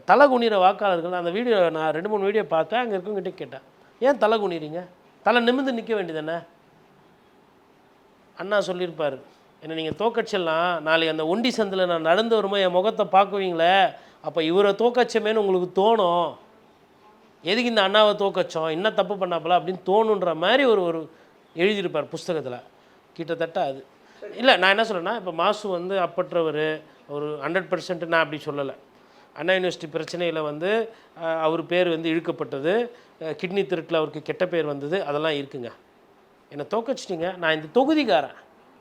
தலை குனிகிற வாக்காளர்கள் அந்த வீடியோ நான் 2-3 வீடியோ பார்த்தேன். அங்கே இருக்கவங்கிட்ட கேட்டேன், ஏன் தலை குனிறீங்க, தலை நிமிர்ந்து நிற்க வேண்டியதானே. அண்ணா சொல்லியிருப்பார், என்னை நீங்கள் தோக்கச்சலாம், நாளைக்கு அந்த ஒண்டி சந்தில் நான் நடந்து வரும்போது என் முகத்தை பார்க்குவீங்களே, அப்போ இவரை தோக்கச்சமேன்னு உங்களுக்கு தோணும், எதுக்கு இந்த அண்ணாவை தோக்கச்சோம், என்ன தப்பு பண்ணாப்பல அப்படின்னு தோணுன்ற மாதிரி ஒரு எழுதியிருப்பார் புஸ்தகத்தில். கிட்டத்தட்ட அது இல்லை. நான் என்ன சொல்கிறேன்னா, இப்போ மாசு வந்து அப்பற்றவர், ஒரு 100% நான் அப்படி சொல்லலை. அண்ணா யூனிவர்சிட்டி பிரச்சனையில் வந்து அவர் பேர் வந்து இழுக்கப்பட்டது, கிட்னி திருட்டில் அவருக்கு கெட்ட பேர் வந்தது, அதெல்லாம் இருக்குங்க. என்னை தோக்கச்சிட்டிங்க, நான் இந்த தொகுதிக்காரன்,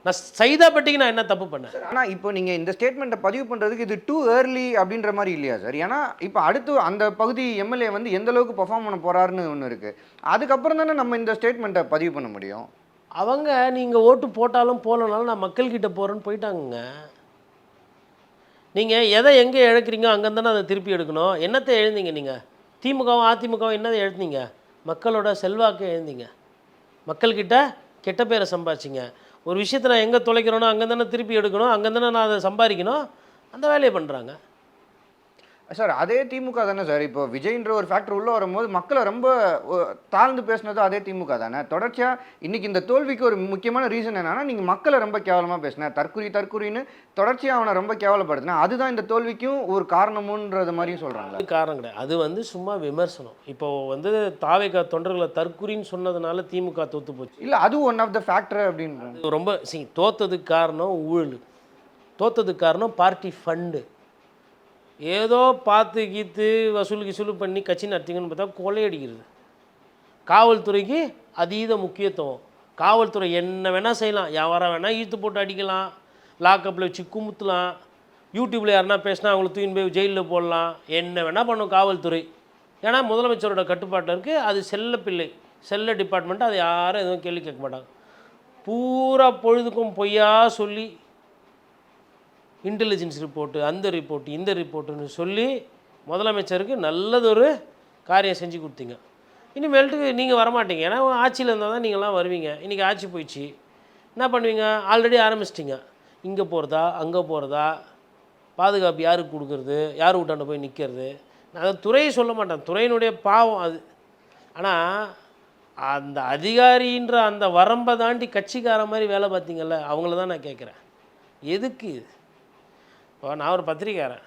நான் சைதாப்பேட்டைக்கு நான் என்ன தப்பு பண்ணேன். ஆனால் இப்போ நீங்கள் இந்த ஸ்டேட்மெண்ட்டை பதிவு பண்ணுறதுக்கு இது டூ ஏர்லி அப்படின்ற மாதிரி இல்லையா சார்? ஏன்னா இப்போ அடுத்து அந்த பகுதி எம்எல்ஏ வந்து எந்த அளவுக்கு பெர்ஃபார்ம் பண்ண போகிறாருன்னு ஒன்று இருக்குது, அதுக்கப்புறம் தானே நம்ம இந்த ஸ்டேட்மெண்ட்டை பதிவு பண்ண முடியும். அவங்க நீங்கள் ஓட்டு போட்டாலும் போகலனாலும் நான் மக்கள்கிட்ட போகிறேன்னு போயிட்டாங்க. நீங்கள் எதை எங்கே இழக்கிறீங்க அங்கேருந்தானே அதை திருப்பி எடுக்கணும். என்னத்தை எழுந்தீங்க நீங்கள்? திமுகவும் அதிமுகவும் என்னதை எழுந்தீங்க? மக்களோட செல்வாக்கை எழுந்தீங்க, மக்கள்கிட்ட கெட்ட பேரை சம்பாதிச்சிங்க. ஒரு விஷயத்தை நான் எங்கே தொலைக்கிறோனோ அங்கேருந்தானே திருப்பி எடுக்கணும், அங்கேருந்தானே நான் அதை சம்பாதிக்கணும், அந்த வேலையை பண்ணுறாங்க. சார் அதே திமுக தானே சார், இப்போ விஜய்ன்ற ஒரு ஃபேக்டர் உள்ளே வரும்போது மக்களை ரொம்ப தாழ்ந்து பேசினது அதே திமுக தானே. தொடர்ச்சியாக இன்றைக்கி இந்த தோல்விக்கு ஒரு முக்கியமான ரீசன் என்னன்னா, நீங்கள் மக்களை ரொம்ப கேவலமாக பேசினேன், தற்குறின்னு தொடர்ச்சியாக அவனை ரொம்ப கேவலப்படுத்தினேன், அதுதான் இந்த தோல்விக்கும் ஒரு காரணமுன்றது மாதிரியும் சொல்கிறாங்க. அது காரணம் கிடையாது, அது வந்து சும்மா விமர்சனம். இப்போது வந்து தாவேகா தொண்டர்களை தற்குறின்னு சொன்னதுனால திமுக தோற்று போச்சு. இல்லை, அது ஒன் ஆஃப் த ஃபேக்டர் அப்படின்னு ரொம்ப தோற்றதுக்கு காரணம் ஊழல், தோற்றதுக்கு காரணம் பார்ட்டி ஃபண்டு. ஏதோ பார்த்து கீத்து வசூல் பண்ணி கட்சி நடத்திங்கன்னு பார்த்தா கொள்ளையடிக்கிறது. காவல்துறைக்கு அதீத முக்கியத்துவம். காவல்துறை என்ன வேணால் செய்யலாம், யாராவது வேணால் இழுத்து போட்டு அடிக்கலாம், லாக்கப்பில் வச்சு குமுத்தலாம், யூடியூப்பில் யாருன்னா பேசினா அவங்கள தூக்கின்னு போய் ஜெயிலில் போடலாம், என்ன வேணால் பண்ணும் காவல்துறை. ஏன்னா முதலமைச்சரோட கட்டுப்பாட்டில் இருக்குது, அது செல்ல டிபார்ட்மெண்ட்டு, அது யாரும் எதுவும் கேள்வி கேட்க மாட்டாங்க. பூரா பொழுதுக்கும் பொய்யா சொல்லி இன்டெலிஜென்ஸ் ரிப்போர்ட்டு, அந்த ரிப்போர்ட்டு, இந்த ரிப்போர்ட்டுன்னு சொல்லி முதலமைச்சருக்கு நல்லதொரு காரியம் செஞ்சு கொடுத்தீங்க. இனிமேல்ட்டுக்கு நீங்கள் வரமாட்டீங்க, ஏன்னா ஆட்சியில் இருந்தால் தான் நீங்கள்லாம் வருவீங்க. இன்றைக்கி ஆட்சி போயிடுச்சு, என்ன பண்ணுவீங்க? ஆல்ரெடி ஆரம்பிச்சிட்டிங்க, இங்கே போகிறதா அங்கே போகிறதா, பாதுகாப்பு யாருக்கு கொடுக்குறது, யார் விட்டாண்ட போய் நிற்கிறது. நான் அதை துறையை சொல்ல மாட்டேன், துறையினுடைய பாவம் அது. ஆனால் அந்த அதிகாரின்ற அந்த வரம்பை தாண்டி கட்சிக்கார மாதிரி வேலை பார்த்தீங்கல்ல, அவங்கள தான் நான் கேட்குறேன், எதுக்கு இது? இப்போ நான் ஒரு பத்திரிக்கையாளன்,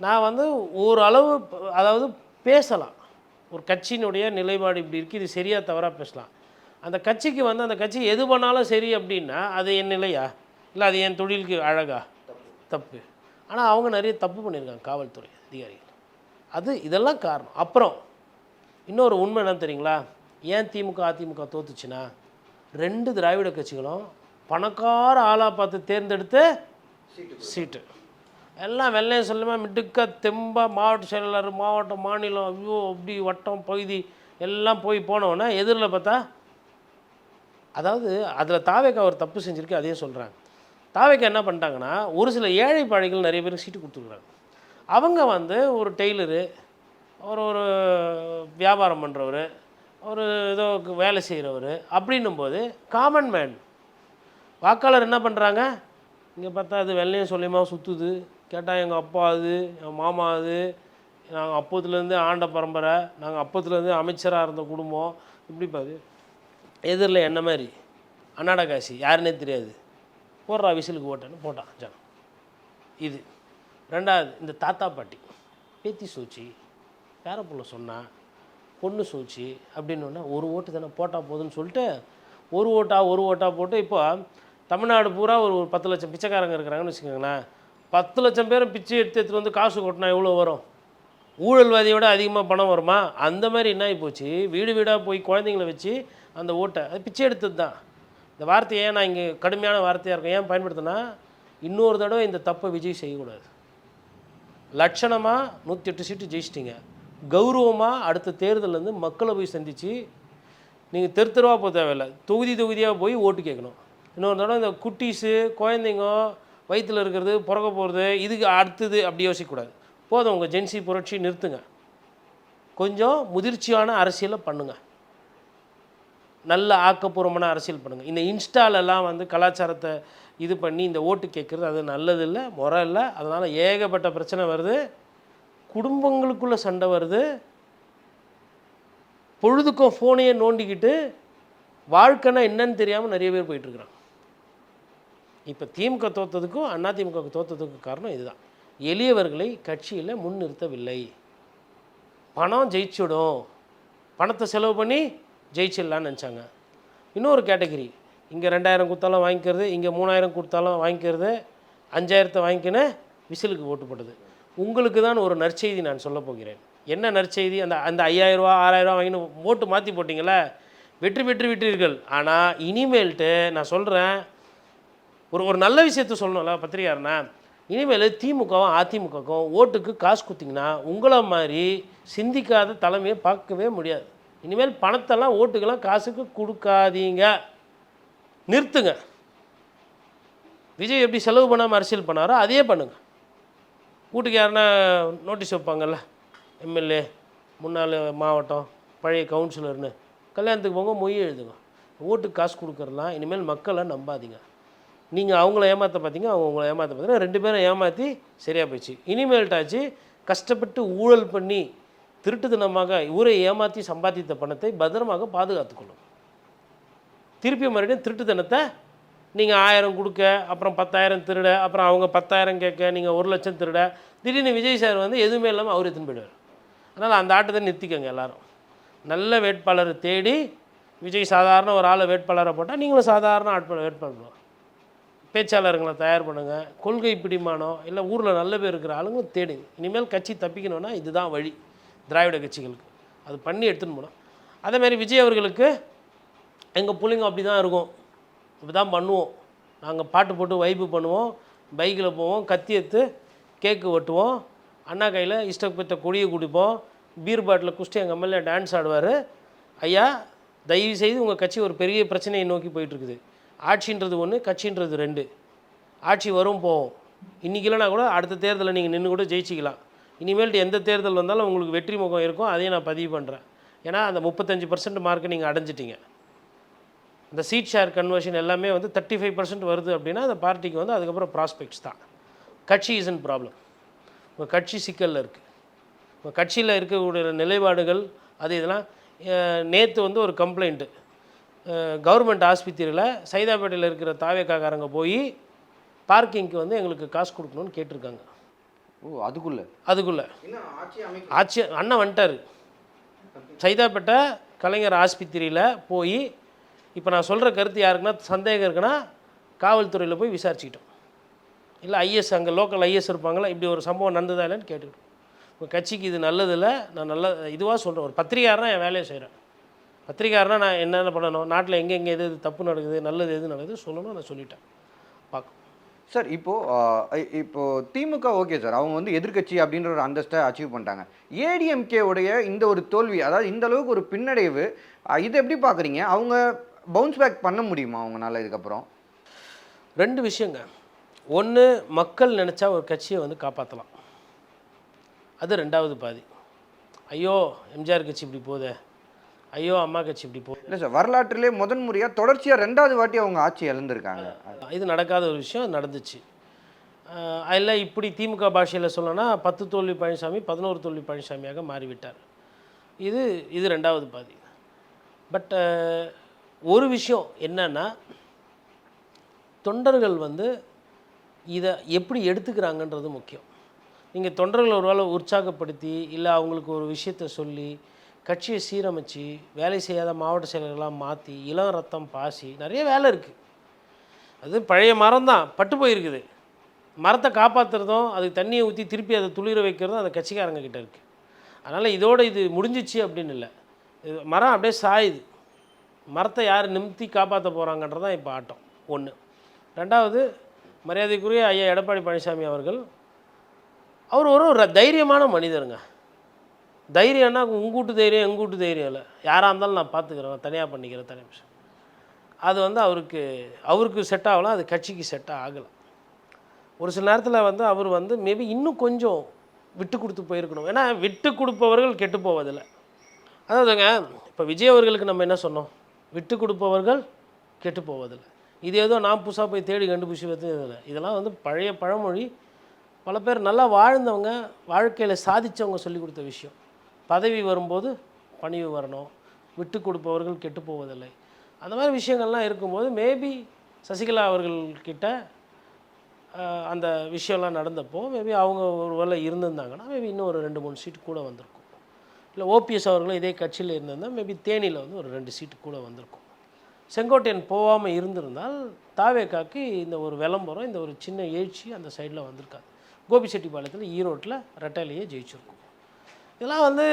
நான் வந்து ஓரளவு அதாவது பேசலாம், ஒரு கட்சியினுடைய நிலைப்பாடு இப்படி இருக்குது, இது சரியாக தவறாக பேசலாம். அந்த கட்சிக்கு வந்து அந்த கட்சி எது பண்ணாலும் சரி அப்படின்னா அது என் நிலையா, இல்லை அது என் தொழிலுக்கு அழகா? தப்பு. ஆனால் அவங்க நிறைய தப்பு பண்ணியிருக்காங்க காவல்துறை அதிகாரிகள், அது இதெல்லாம் காரணம். அப்புறம் இன்னொரு உண்மை என்ன தெரியுங்களா, ஏன் திமுக அதிமுக தோத்துச்சுன்னா, 2 திராவிட கட்சிகளும் பணக்கார ஆளாக பார்த்து தேர்ந்தெடுத்து சீட்டு எல்லாம் வெள்ளையும் சொல்லுமா மிடுக்க தெம்பா மாவட்ட செயலாளர், மாவட்டம், மாநிலம், ஐயோ அப்படி வட்டம் பகுதி எல்லாம் போனோன்னா எதிரில் பார்த்தா, அதாவது அதில் தாவேக்கா ஒரு தப்பு செஞ்சுருக்கு, அதையும் சொல்கிறாங்க. தாவேக்கா என்ன பண்ணிட்டாங்கன்னா, ஒரு சில ஏழை பாழைகள் நிறைய பேருக்கு சீட்டு கொடுத்துருக்குறாங்க. அவங்க வந்து ஒரு டெய்லரு, ஒரு வியாபாரம் பண்ணுறவர், ஒரு ஏதோ வேலை செய்கிறவர் அப்படின்னும் போது காமன் மேன் வாக்காளர் என்ன பண்ணுறாங்க, இங்கே பார்த்தா அது வெள்ளையும் சொல்லியமா சுற்றுது, கேட்டால் எங்கள் அப்பா அது, என் மாமா அது, நாங்கள் அப்போத்துலேருந்து ஆண்ட பரம்பரை, நாங்கள் அப்போத்துலேருந்து அமைச்சராக இருந்த குடும்பம், இப்படி பாரு. எதிரில் என்ன மாதிரி அன்னாட காசி யாருன்னே தெரியாது, போடுறா விசிலுக்கு ஓட்டேன்னு போட்டான் ஜனம். இது ரெண்டாவது, இந்த தாத்தா பாட்டி பேத்தி சூழ்ச்சி, பேரப்புள்ள சொன்னா, பொண்ணு சூழ்ச்சி அப்படின்னு ஒரு ஓட்டு தானே போட்டால் போதுன்னு சொல்லிட்டு ஒரு ஓட்டாக போட்டு இப்போ தமிழ்நாடு பூரா ஒரு 10 லட்சம் பிச்சைக்காரங்க இருக்கிறாங்கன்னு வச்சுக்கோங்களேன். 10 லட்சம் பேரும் பிச்சை எடுத்து வந்து காசு கொட்டினா எவ்வளோ வரும்? ஊழல்வாதியை விட அதிகமாக பணம் வருமா? அந்த மாதிரி என்ன ஆகி போச்சு, வீடு வீடாக போய் குழந்தைங்கள வச்சு அந்த ஓட்டை, அது பிச்சை எடுத்தது தான். இந்த வார்த்தையை ஏன் நான் இங்கே கடுமையான வார்த்தையாக இருக்கேன் ஏன் பயன்படுத்தினா, இன்னொரு தடவை இந்த தப்பை விஜய் செய்யக்கூடாது. லட்சணமாக 108 சீட்டு ஜெயிச்சிட்டிங்க, கௌரவமாக அடுத்த தேர்தலேருந்து மக்களை போய் சந்தித்து நீங்கள் தெருவாக போக தேவையில்லை, தொகுதியாக போய் ஓட்டு கேட்கணும். இன்னொரு தடவை இந்த குட்டீஸு குழந்தைங்க வயிற்றில் இருக்கிறது பிறக்க போகிறது இதுக்கு அடுத்தது அப்படி யோசிக்கக்கூடாது. போதும், உங்கள் ஜென்சி புரட்சி நிறுத்துங்க, கொஞ்சம் முதிர்ச்சியான அரசியலை பண்ணுங்கள், நல்ல ஆக்கப்பூர்வமான அரசியல் பண்ணுங்கள். இந்த இன்ஸ்டாலெல்லாம் வந்து கலாச்சாரத்தை இது பண்ணி இந்த ஓட்டு கேட்குறது அது நல்லதில்லை, முறை இல்லை. அதனால் ஏகப்பட்ட பிரச்சனை வருது, குடும்பங்களுக்குள்ளே சண்டை வருது, பொழுதுக்கும் ஃபோனையே நோண்டிக்கிட்டு வாழ்க்கைனா என்னன்னு தெரியாமல் நிறைய பேர் போயிட்டுருக்குறாங்க. இப்போ திமுக தோற்றதுக்கும் அதிமுக தோற்றதுக்கும் காரணம் இதுதான். எளியவர்களை கட்சியில் முன்னிறுத்தவில்லை. பணம் ஜெயிச்சிடும், பணத்தை செலவு பண்ணி ஜெயிச்சிடலான்னு நினச்சாங்க. இன்னொரு கேட்டகரி, இங்கே 2000 கொடுத்தாலும் வாங்கிக்கிறது, இங்கே 3000 கொடுத்தாலும் வாங்கிக்கிறது, 5000 வாங்கிக்கின்னு விசிலுக்கு ஓட்டு போட்டது. உங்களுக்கு தான் ஒரு நற்செய்தி நான் சொல்ல போகிறேன். என்ன நற்செய்தி? அந்த 5000 ரூபா 6000 ரூபா வாங்கின்னு ஓட்டு மாற்றி போட்டிங்களே, வெற்றி விட்டீர்கள். ஆனால் இனிமேல்ட்டு நான் சொல்கிறேன், ஒரு நல்ல விஷயத்த சொல்லணும்ல பத்திரிகாரனா, இனிமேல் திமுகவும் அதிமுகவுக்கும் ஓட்டுக்கு காசு கொடுத்தீங்கன்னா உங்களை மாதிரி சிந்திக்காத தலைமையை பார்க்கவே முடியாது. இனிமேல் பணத்தெல்லாம் ஓட்டுக்கெல்லாம் காசுக்கு கொடுக்காதீங்க, நிறுத்துங்க. விஜய் எப்படி செலவு பண்ணாமல் அரசியல் பண்ணாரோ அதே பண்ணுங்கள். வீட்டுக்கு யாருன்னா நோட்டீஸ் வைப்பாங்கல்ல, எம்எல்ஏ, முன்னாள் மாவட்டம், பழைய கவுன்சிலர்னு, கல்யாணத்துக்கு போங்க மொய் எழுதுங்க. ஓட்டுக்கு காசு கொடுக்குறலாம் இனிமேல் மக்களை நம்பாதீங்க. நீங்கள் அவங்கள ஏமாற்ற பார்த்தீங்க, அவங்க உங்களை ஏமாற்ற பார்த்தீங்கன்னா 2 பேரும் ஏமாற்றி சரியாக போயிடுச்சு. இனிமேல்ட்டாச்சு கஷ்டப்பட்டு ஊழல் பண்ணி திருட்டுத்தனமாக ஊரை ஏமாற்றி சம்பாதித்த பணத்தை பத்திரமாக பாதுகாத்துக்கொள்ளும். திருப்பி மறுபடியும் திருட்டுத்தனத்தை நீங்கள் 1000 கொடுக்க, அப்புறம் 10,000 திருட, அப்புறம் அவங்க 10,000 கேட்க, நீங்கள் 1 லட்சம் திருட, திடீர்னு விஜய் சார் வந்து எதுவுமே இல்லாமல் அவர் எடுத்துன்னு போயிடுவார். அதனால் அந்த ஆட்டத்தை நிறுத்திக்கங்க எல்லோரும். நல்ல வேட்பாளரை தேடி, விஜய் சாதாரண ஒரு ஆளை வேட்பாளரை போட்டால் நீங்களும் சாதாரண வேட்பாளர் பேச்சாளருங்களை தயார் பண்ணுங்கள். கொள்கை பிடிமானம் இல்லை ஊரில் நல்ல பேர் இருக்கிற ஆளுங்களும் தேடுங்க. இனிமேல் கட்சி தப்பிக்கணும்னா இதுதான் வழி திராவிட கட்சிகளுக்கு, அது பண்ணி எடுத்துன்னு போனோம். அதேமாதிரி விஜய் அவர்களுக்கு எங்கள் பிள்ளைங்க அப்படி தான் இருக்கும், இப்படி தான் பண்ணுவோம், நாங்கள் பாட்டு போட்டு வைப்பு பண்ணுவோம், பைக்கில் போவோம், கத்தி எடுத்து கேக்கு வெட்டுவோம், அண்ணா கையில் இஷ்டப்பட்ட கொடியை குடிப்போம், பீர் பாட்டில் குஷ்டி எங்கள் எம்எல்ஏ டான்ஸ் ஆடுவார். ஐயா, தயவுசெய்து உங்கள் கட்சி ஒரு பெரிய பிரச்சனையை நோக்கி போயிட்டுருக்குது. ஆட்சின்றது ஒன்று, கட்சின்றது 2. ஆட்சி வரும் போவோம், இன்றைக்கி இல்லைனா கூட அடுத்த தேர்தலில் நீங்கள் நின்று கூட ஜெயிச்சிக்கலாம். இனிமேல்ட்டு எந்த தேர்தல் வந்தாலும் உங்களுக்கு வெற்றி முகம் இருக்கும், அதையும் நான் பதிவு பண்ணுறேன். ஏன்னா அந்த 35% மார்க்கை நீங்கள் அடைஞ்சிட்டிங்க. இந்த சீட் ஷேர் கன்வர்ஷன் எல்லாமே வந்து 35% வருது அப்படின்னா அந்த பார்ட்டிக்கு வந்து அதுக்கப்புறம் ப்ராஸ்பெக்ட்ஸ் தான். கட்சி இஸ்ன்ட் ப்ராப்ளம். உங்கள் கட்சி சிக்கலில் இருக்குது, உங்கள் கட்சியில் இருக்கக்கூடிய நிலைப்பாடுகள் அது இதெல்லாம். நேற்று வந்து ஒரு கம்ப்ளைண்ட்டு, கவர்மெண்ட் ஆஸ்பத்திரியில் சைதாப்பேட்டையில் இருக்கிற தாவேக்காரங்க போய் பார்க்கிங்க்கு வந்து எங்களுக்கு காசு கொடுக்கணும்னு கேட்டிருக்காங்க. ஓ, அதுக்குள்ளே ஆட்சி அண்ணன் வந்துட்டார். சைதாப்பேட்டை கலைஞர் ஆஸ்பத்திரியில் போய், இப்போ நான் சொல்கிற கருத்து யாருக்குன்னா சந்தேகம் இருக்குன்னா காவல்துறையில் போய் விசாரிச்சுக்கிட்டோம். இல்லை ஐஎஸ், அங்கே லோக்கல் ஐஎஸ் இருப்பாங்களா, இப்படி ஒரு சம்பவம் நடந்ததா இல்லைன்னு கேட்டுக்கிட்டோம். உங்கள் கட்சிக்கு இது நல்லதில்லை, நான் நல்ல இதுவாக சொல்கிறேன். ஒரு பத்திரிகாரனா என் வேலையை செய்கிறேன். பத்திரிகாரனா நான் என்னென்ன பண்ணணும், நாட்டில் எங்கே எது தப்பு நடக்குது, நல்லது எது நடக்குது சொல்லணும், நான் சொல்லிட்டேன். பார்க்க சார், இப்போது திமுக ஓகே சார், அவங்க வந்து எதிர்க்கட்சி அப்படின்ற ஒரு அந்தஸ்தை அச்சீவ் பண்ணிட்டாங்க. ஏடிஎம்கே உடைய இந்த ஒரு தோல்வி, அதாவது இந்த அளவுக்கு ஒரு பின்னடைவு, இதை எப்படி பார்க்குறீங்க? அவங்க பவுன்ஸ் பேக் பண்ண முடியுமா அவங்களால இதுக்கப்புறம்? 2 விஷயங்க. ஒன்று, மக்கள் நினச்சா ஒரு கட்சியை வந்து காப்பாற்றலாம், அது 2வது பாதி. ஐயோ எம்ஜிஆர் கட்சி இப்படி போதே, ஐயோ அம்மா கட்சி இப்படி இல்லை சார், வரலாற்றிலே முதன்முறையாக தொடர்ச்சியாக 2வது வாட்டி அவங்க ஆட்சி இழந்திருக்காங்க. இது நடக்காத ஒரு விஷயம் நடந்துச்சு. அதில் இப்படி திமுக பாஷையில் சொல்லணும்னா 10 தோல்வி பழனிசாமி 11 தோல்வி பழனிசாமியாக மாறிவிட்டார். இது 2வது பாதி. பட் ஒரு விஷயம் என்னன்னா, தொண்டர்கள் வந்து இதை எப்படி எடுத்துக்கிறாங்கன்றது முக்கியம். நீங்கள் தொண்டர்கள் ஒரு வேளை உற்சாகப்படுத்தி இல்லை அவங்களுக்கு ஒரு விஷயத்தை சொல்லி கட்சியை சீரமைச்சு வேலை செய்யாத மாவட்ட செயலர்களாக மாற்றி இளம் ரத்தம் பாசி நிறைய வேலை இருக்குது. அது பழைய மரம் தான் பட்டு போயிருக்குது. மரத்தை காப்பாற்றுறதும் அதுக்கு தண்ணியை ஊற்றி திருப்பி அதை துளிர வைக்கிறதும் அந்த கட்சிக்காரங்க கிட்ட இருக்குது. அதனால் இது முடிஞ்சிச்சு அப்படின்னு இல்லை. இது மரம் அப்படியே சாயுது. மரத்தை யார் நிமித்தி காப்பாற்ற போகிறாங்கன்றதான் இப்போ ஆட்டம். 1. 2வது, மரியாதைக்குரிய ஐயா எடப்பாடி பழனிசாமி அவர்கள் அவர் ஒரு தைரியமான மனிதருங்க. தைரியம்னா உங்கூட்டு தைரியம் எங்கூட்டு தைரியம் இல்லை. யாராக இருந்தாலும் நான் பார்த்துக்கிறேன், தனியாக பண்ணிக்கிறேன் தனி. அது வந்து அவருக்கு செட் ஆகலாம், அது கட்சிக்கு செட் ஆகலை. ஒரு சில நேரத்தில் வந்து அவர் வந்து மேபி இன்னும் கொஞ்சம் விட்டு கொடுத்து போயிருக்கணும். ஏன்னா விட்டு கொடுப்பவர்கள் கெட்டு போவதில்லை. அதாவதுங்க, இப்போ விஜய் அவர்களுக்கு நம்ம என்ன சொன்னோம்? விட்டு கொடுப்பவர்கள் கெட்டு போவதில்லை. இது ஏதோ நான் புதுசாக போய் தேடி கண்டுபிடிச்சி இல்லை. இதெல்லாம் வந்து பழைய பழமொழி. பல பேர் நல்லா வாழ்ந்தவங்க, வாழ்க்கையில் சாதித்தவங்க சொல்லி கொடுத்த விஷயம். பதவி வரும்போது பணிவு வரணும், விட்டு கொடுப்பவர்கள் கெட்டு போவதில்லை. அந்த மாதிரி விஷயங்கள்லாம் இருக்கும்போது மேபி சசிகலா அவர்கள்கிட்ட அந்த விஷயம்லாம் நடந்தப்போ மேபி அவங்க ஒரு வேளை இருந்திருந்தாங்கன்னா மேபி இன்னும் ஒரு 2-3 சீட்டு கூட வந்திருக்கும். இல்லை ஓபிஎஸ் அவர்களும் இதே கட்சியில் இருந்திருந்தால் மேபி தேனியில் வந்து ஒரு 2 சீட்டு கூட வந்திருக்கும். செங்கோட்டையன் போகாமல் இருந்திருந்தால் தாவேக்காக்கு இந்த ஒரு விளம்பரம், இந்த ஒரு சின்ன எழுச்சி அந்த சைடில் வந்திருக்காது. கோபிச்செட்டிப்பாளையத்தில் ஈரோட்டில் ரெட்டையிலேயே ஜெயிச்சிருக்கும். இதெல்லாம் வந்து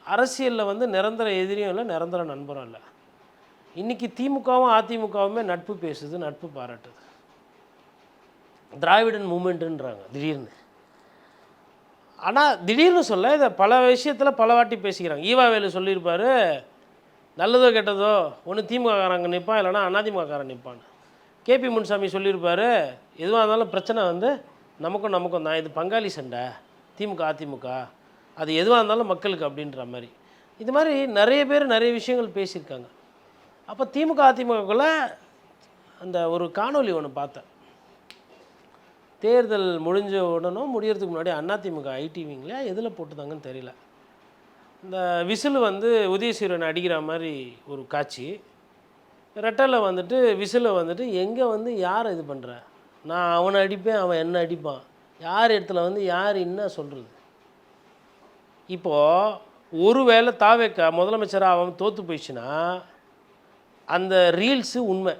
அரசியலில் வந்து நிரந்தர எதிரியும் இல்லை, நிரந்தர நண்பரும் இல்லை. இன்றைக்கி திமுகவும் அதிமுகவுமே நட்பு பேசுது, நட்பு பாராட்டுது. திராவிடன் மூமெண்ட்டுன்றாங்க திடீர்னு. ஆனால் திடீர்னு சொல்ல இதை பல விஷயத்தில் பல வாட்டி பேசிக்கிறாங்க. ஈவாவேலு சொல்லியிருப்பார், நல்லதோ கெட்டதோ ஒன்று திமுககாரங்க நிற்பான், இல்லைனா அதிமுககாரன் நிற்பான்னு. கேபி முனுசாமி சொல்லியிருப்பார், எதுவாக இருந்தாலும் பிரச்சனை வந்து நமக்கும் தான், இது பங்காளி சண்டை திமுக அதிமுக, அது எதுவாக இருந்தாலும் மக்களுக்கு அப்படின்ற மாதிரி. இது மாதிரி நிறைய பேர் நிறைய விஷயங்கள் பேசியிருக்காங்க. அப்போ திமுக அதிமுகக்குள்ளே அந்த ஒரு காணொலி ஒன்று பார்த்தேன். தேர்தல் முடிஞ்ச உடனும் முடியறதுக்கு முன்னாடி அதிமுக ஐடிவிங்களா எதில் போட்டுதாங்கன்னு தெரியல, இந்த விசில் வந்து உதயசூரியன் அடிக்கிற மாதிரி ஒரு காட்சி. ரெட்டலில் வந்துட்டு விசிலை வந்துட்டு எங்கே வந்து யாரை இது பண்ணுற, நான் அவனை அடிப்பேன் அவன் என்ன அடிப்பான், யார் இடத்துல வந்து யார் என்ன சொல்கிறது. இப்போது ஒரு வேளை தாவேக்கா முதலமைச்சராக அவன் தோற்று போயிடுச்சுன்னா அந்த ரீல்ஸு உண்மை.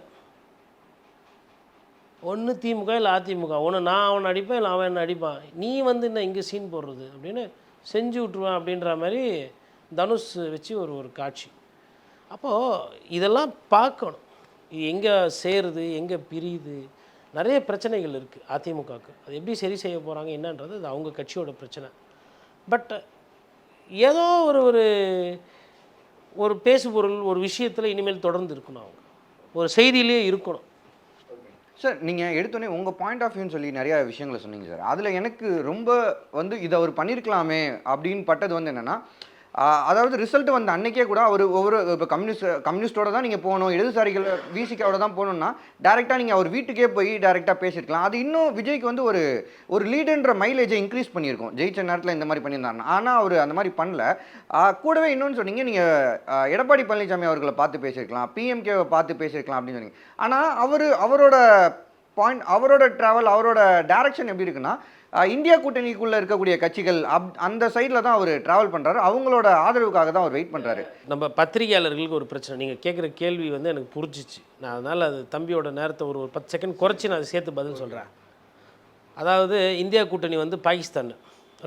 ஒன்று திமுக இல்லை அதிமுக, ஒன்று நான் அவனை அடிப்பேன் இல்லை அவன் என்ன அடிப்பான், நீ வந்து என்ன இங்கே சீன் போடுறது அப்படின்னு செஞ்சு விட்ருவேன் அப்படின்ற மாதிரி தனுஷ் வச்சு ஒரு காட்சி. அப்போது இதெல்லாம் பார்க்கணும். இது எங்கே சேருது எங்கே பிரியுது, நிறைய பிரச்சனைகள் இருக்குது அதிமுகவுக்கு. அது எப்படி சரி செய்ய போகிறாங்க என்னன்றது அது அவங்க கட்சியோட பிரச்சனை. பட் ஏதோ ஒரு பேசுபொருள் ஒரு விஷயத்தில் இனிமேல் தொடர்ந்து இருக்கணும், அவங்க ஒரு செய்தியிலே இருக்கணும். சார், நீங்கள் எடுத்தோடனே உங்கள் பாயிண்ட் ஆஃப் வியூன்னு சொல்லி நிறையா விஷயங்களை சொன்னீங்க சார். அதில் எனக்கு ரொம்ப வந்து இதை அவர் பண்ணியிருக்கலாமே அப்படின்னு பட்டது வந்து என்னென்னா, அதாவது ரிசல்ட் வந்து அன்றைக்கே கூட அவர் இப்போ கம்யூனிஸ்டோட தான் நீங்கள் போகணும், இடதுசாரிகள் விசிகாவோட தான் போகணுன்னா டேரெக்டாக நீங்கள் அவர் வீட்டுக்கே போய் டேரெக்டாக பேசியிருக்கலாம். அது இன்னும் விஜய்க்கு வந்து ஒரு லீடுன்ற மைலேஜை இன்க்ரீஸ் பண்ணியிருக்கோம். ஜெயிச்ச நேரத்தில் இந்த மாதிரி பண்ணியிருந்தாருன்னா. ஆனால் அவர் அந்த மாதிரி பண்ணல. கூடவே இன்னொன்று சொன்னீங்க, நீங்கள் எடப்பாடி பழனிசாமி அவர்களை பார்த்து பேசியிருக்கலாம், பிஎம்கேவை பார்த்து பேசியிருக்கலாம் அப்படின்னு சொன்னீங்க. ஆனால் அவரோட ட்ராவல், அவரோட டைரக்ஷன் எப்படி இருக்குன்னா, இந்தியா கூட்டணிக்குள்ளே இருக்கக்கூடிய கட்சிகள் அந்த சைடில் தான் அவர் ட்ராவல் பண்ணுறாரு, அவங்களோட ஆதரவுக்காக தான் அவர் வெயிட் பண்ணுறாரு. நம்ம பத்திரிகையாளர்களுக்கு ஒரு பிரச்சனை, நீங்கள் கேட்குற கேள்வி வந்து எனக்கு புரிஞ்சிச்சு. நான் அதனால் அது தம்பியோட நேரத்தை ஒரு 10 செகண்ட் குறைச்சி நான் சேர்த்து பதில் சொல்கிறேன். அதாவது இந்தியா கூட்டணி வந்து பாகிஸ்தான்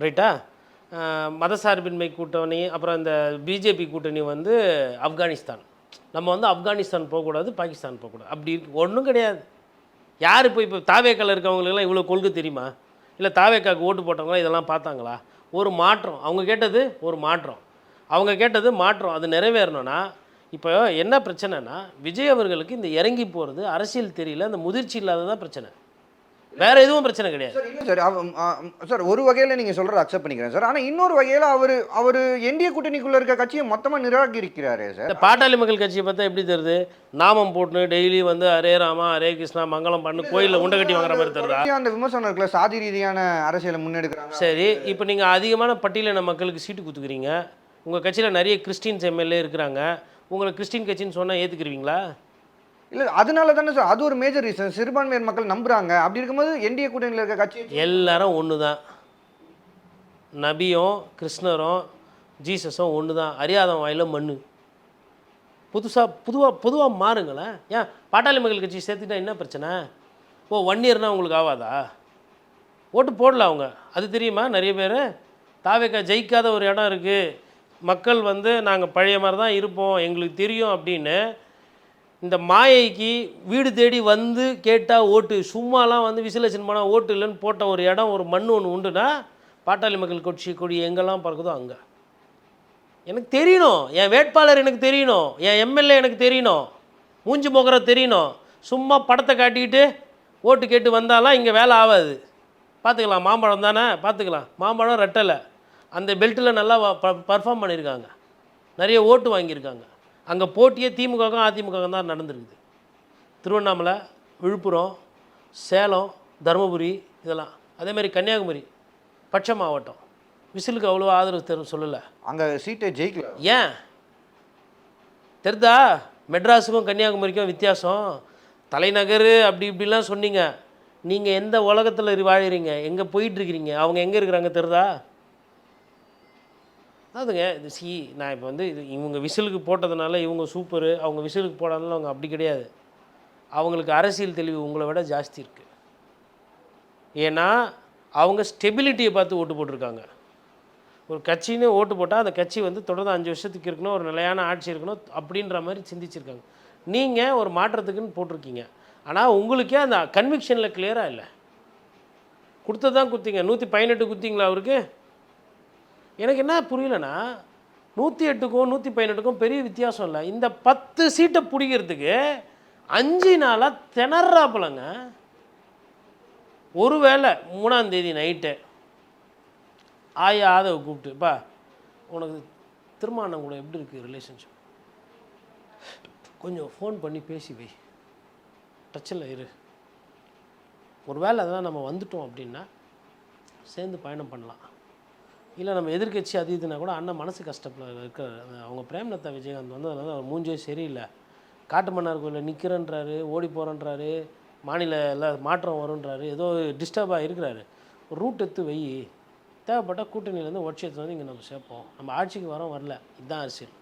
ரைட்டா, மதசார்பின்மை கூட்டணி, அப்புறம் இந்த பிஜேபி கூட்டணி வந்து ஆப்கானிஸ்தான். நம்ம வந்து ஆப்கானிஸ்தான் போகக்கூடாது, பாகிஸ்தான் போகக்கூடாது, அப்படி இருக்கு ஒன்றும் கிடையாது. யார் இப்போ தாவேக்கால இருக்கவங்களுக்கெல்லாம் இவ்வளோ கொள்கை தெரியுமா? இல்லை தாவேக்காவுக்கு ஓட்டு போட்டவங்களா இதெல்லாம் பார்த்தாங்களா? ஒரு மாற்றம் அவங்க கேட்டது, மாற்றம் அது நிறைவேறணும்னா இப்போ என்ன பிரச்சனைனா, விஜய் அவர்களுக்கு இந்த இறங்கி போகிறது அரசியல் தெரியல, அந்த முதிர்ச்சி இல்லாததான் பிரச்சனை. வேற எதுவும் பிரச்சனை கிடையாது. சார் இல்லை சார் சார் ஒரு வகையில் நீங்கள் சொல்கிறத அக்செப்ட் பண்ணிக்கிறேன் சார். ஆனால் இன்னொரு வகையில் அவர் என்டிஏ கூட்டணிக்குள்ளே இருக்க கட்சியை மொத்தமாக நிராகரிக்கிறாரு சார். இந்த பாட்டாளி மக்கள் கட்சியை பார்த்தா எப்படி தெரியுது? நாமம் போட்டுன்னு டெய்லி வந்து ஹரே ராமா ஹரே கிருஷ்ணா மங்களம் பண்ணு கோயிலில் உண்டை கட்டி வாங்குற மாதிரி தெரியுதா? அந்த விமர்சனம் இருக்குல்ல, சாதி ரீதியான அரசியலை முன்னெடுக்கிறாங்க. சரி, இப்போ நீங்கள் அதிகமான பட்டியலின மக்களுக்கு சீட்டு கொடுத்துக்கிறீங்க. உங்கள் கட்சியில் நிறைய கிறிஸ்டின்ஸ் எம்எல்ஏ இருக்கிறாங்க. உங்களை கிறிஸ்டின் கட்சின்னு சொன்னால் ஏற்றுக்குருவீங்களா? இல்லை, அதனால தானே சார், அது ஒரு மேஜர் ரீசன். சிறுபான்மையர் மக்கள் நம்புறாங்க. அப்படி இருக்கும்போது என்டிஏ கூட்டணியில் இருக்க கட்சி எல்லாரும் ஒன்று தான். நபியும் கிருஷ்ணரும் ஜீசஸும் ஒன்று தான். அறியாதவன் வாயில மண்ணு. பொதுவாக மாறுங்களேன். ஏன் பாட்டாளி மக்கள் கட்சி சேர்த்துட்டா என்ன பிரச்சனை? 1 இயர்னா உங்களுக்கு ஆகாதா? ஓட்டு போடல அவங்க, அது தெரியுமா? நிறைய பேர் தாவேக்கா ஜெயிக்காத ஒரு இடம் இருக்குது, மக்கள் வந்து நாங்கள் பழைய மாதிரி தான் இருப்போம் எங்களுக்கு தெரியும் அப்படின்னு இந்த மாயைக்கு வீடு தேடி வந்து கேட்டால் ஓட்டு, சும்மாலாம் வந்து விசிலேஷன் பண்ணால் ஓட்டு இல்லைன்னு போட்ட ஒரு இடம், ஒரு மண் ஒன்று உண்டுன்னா பாட்டாளி மக்கள் கட்சி கொடி எங்கெல்லாம் பறக்குதோ அங்கே. எனக்கு தெரியணும், என் வேட்பாளர் எனக்கு தெரியணும், என் எம்எல்ஏ எனக்கு தெரியணும், மூஞ்சி முகர தெரியணும். சும்மா படத்தை காட்டிக்கிட்டு ஓட்டு கேட்டு வந்தாலாம் இங்கே வேலை ஆகாது. பார்த்துக்கலாம், மாம்பழம் தானே பார்த்துக்கலாம். மாம்பழம் ரெட்டலை, அந்த பெல்ட்டில் நல்லா பர்ஃபார்ம் பண்ணியிருக்காங்க, நிறைய ஓட்டு வாங்கியிருக்காங்க. அங்கே போட்டியே திமுகவுக்கும் அதிமுகவுக்கும் தான் நடந்துருக்குது. திருவண்ணாமலை, விழுப்புரம், சேலம், தருமபுரி இதெல்லாம். அதேமாதிரி கன்னியாகுமரி பட்ச மாவட்டம் விசிலுக்கு அவ்வளோ ஆதரவு சொல்லலை. அங்கே சீட்டை ஜெயிக்கல. ஏன் தெரிதா? மெட்ராஸுக்கும் கன்னியாகுமரிக்கும் வித்தியாசம். தலைநகர் அப்படி இப்படிலாம் சொன்னீங்க. நீங்கள் எந்த உலகத்தில் வாழறீங்க, எங்கே போயிட்டுருக்கிறீங்க, அவங்க எங்கே இருக்கிறாங்க தெரிதா? அதாவதுங்க, இது நான் இப்போ வந்து இவங்க விசிலுக்கு போட்டதுனால இவங்க சூப்பரு, அவங்க விசிலுக்கு போடாதனால அவங்க அப்படி கிடையாது. அவங்களுக்கு அரசியல் தெளிவு உங்களை விட ஜாஸ்தி இருக்குது. ஏன்னா அவங்க ஸ்டெபிலிட்டியை பார்த்து ஓட்டு போட்டிருக்காங்க. ஒரு கட்சின்னு ஓட்டு போட்டால் அந்த கட்சி வந்து தொடர்ந்து 5 வருஷத்துக்கு இருக்கணும், ஒரு நிலையான ஆட்சி இருக்கணும் அப்படின்ற மாதிரி சிந்திச்சிருக்காங்க. நீங்கள் ஒரு மாற்றத்துக்குன்னு போட்டிருக்கீங்க. ஆனால் உங்களுக்கே அந்த கன்விக்ஷனில் கிளியராக இல்லை. கொடுத்தது தான் குத்திங்க. 118 குத்திங்களா அவருக்கு? எனக்கு என்ன புரியலன்னா, 108க்கும் 118க்கும் பெரிய வித்தியாசம் இல்லை. இந்த 10 சீட்டை பிடிக்கிறதுக்கு 5 நாளாக திணறாப்பலங்க. ஒருவேளை 3ஆம் தேதி நைட்டு ஆதவ கூப்பிட்டுப்பா, உனக்கு திருமணம் கூட எப்படி இருக்குது ரிலேஷன்ஷிப், கொஞ்சம் ஃபோன் பண்ணி பேசி வை, டச்சில் இரு. ஒரு வேளை அதெல்லாம் நம்ம வந்துட்டோம் அப்படின்னா சேர்ந்து பயணம் பண்ணலாம். இல்லை நம்ம எதிர்கட்சி அதிகத்துனா கூட அண்ணன் மனசு கஷ்டப்பட இருக்கிற அவங்க பிரேம்லதா விஜயகாந்த் வந்து அதனால அவர் மூஞ்சே சரியில்லை. காட்டுமன்னார் கோயிலில் நிற்கிறேன்றாரு, ஓடி போகிறேன்றாரு, மாநில எல்லாம் மாற்றம் வருன்றாரு, ஏதோ டிஸ்டர்பாக இருக்கிறாரு. ஒரு ரூட் எடுத்து வை, தேவைப்பட்டால் கூட்டணியிலேருந்து ஒட்சியத்தை வந்து இங்கே நம்ம சேர்ப்போம், நம்ம ஆட்சிக்கு வரோம் வரல, இதுதான் அரசியல்.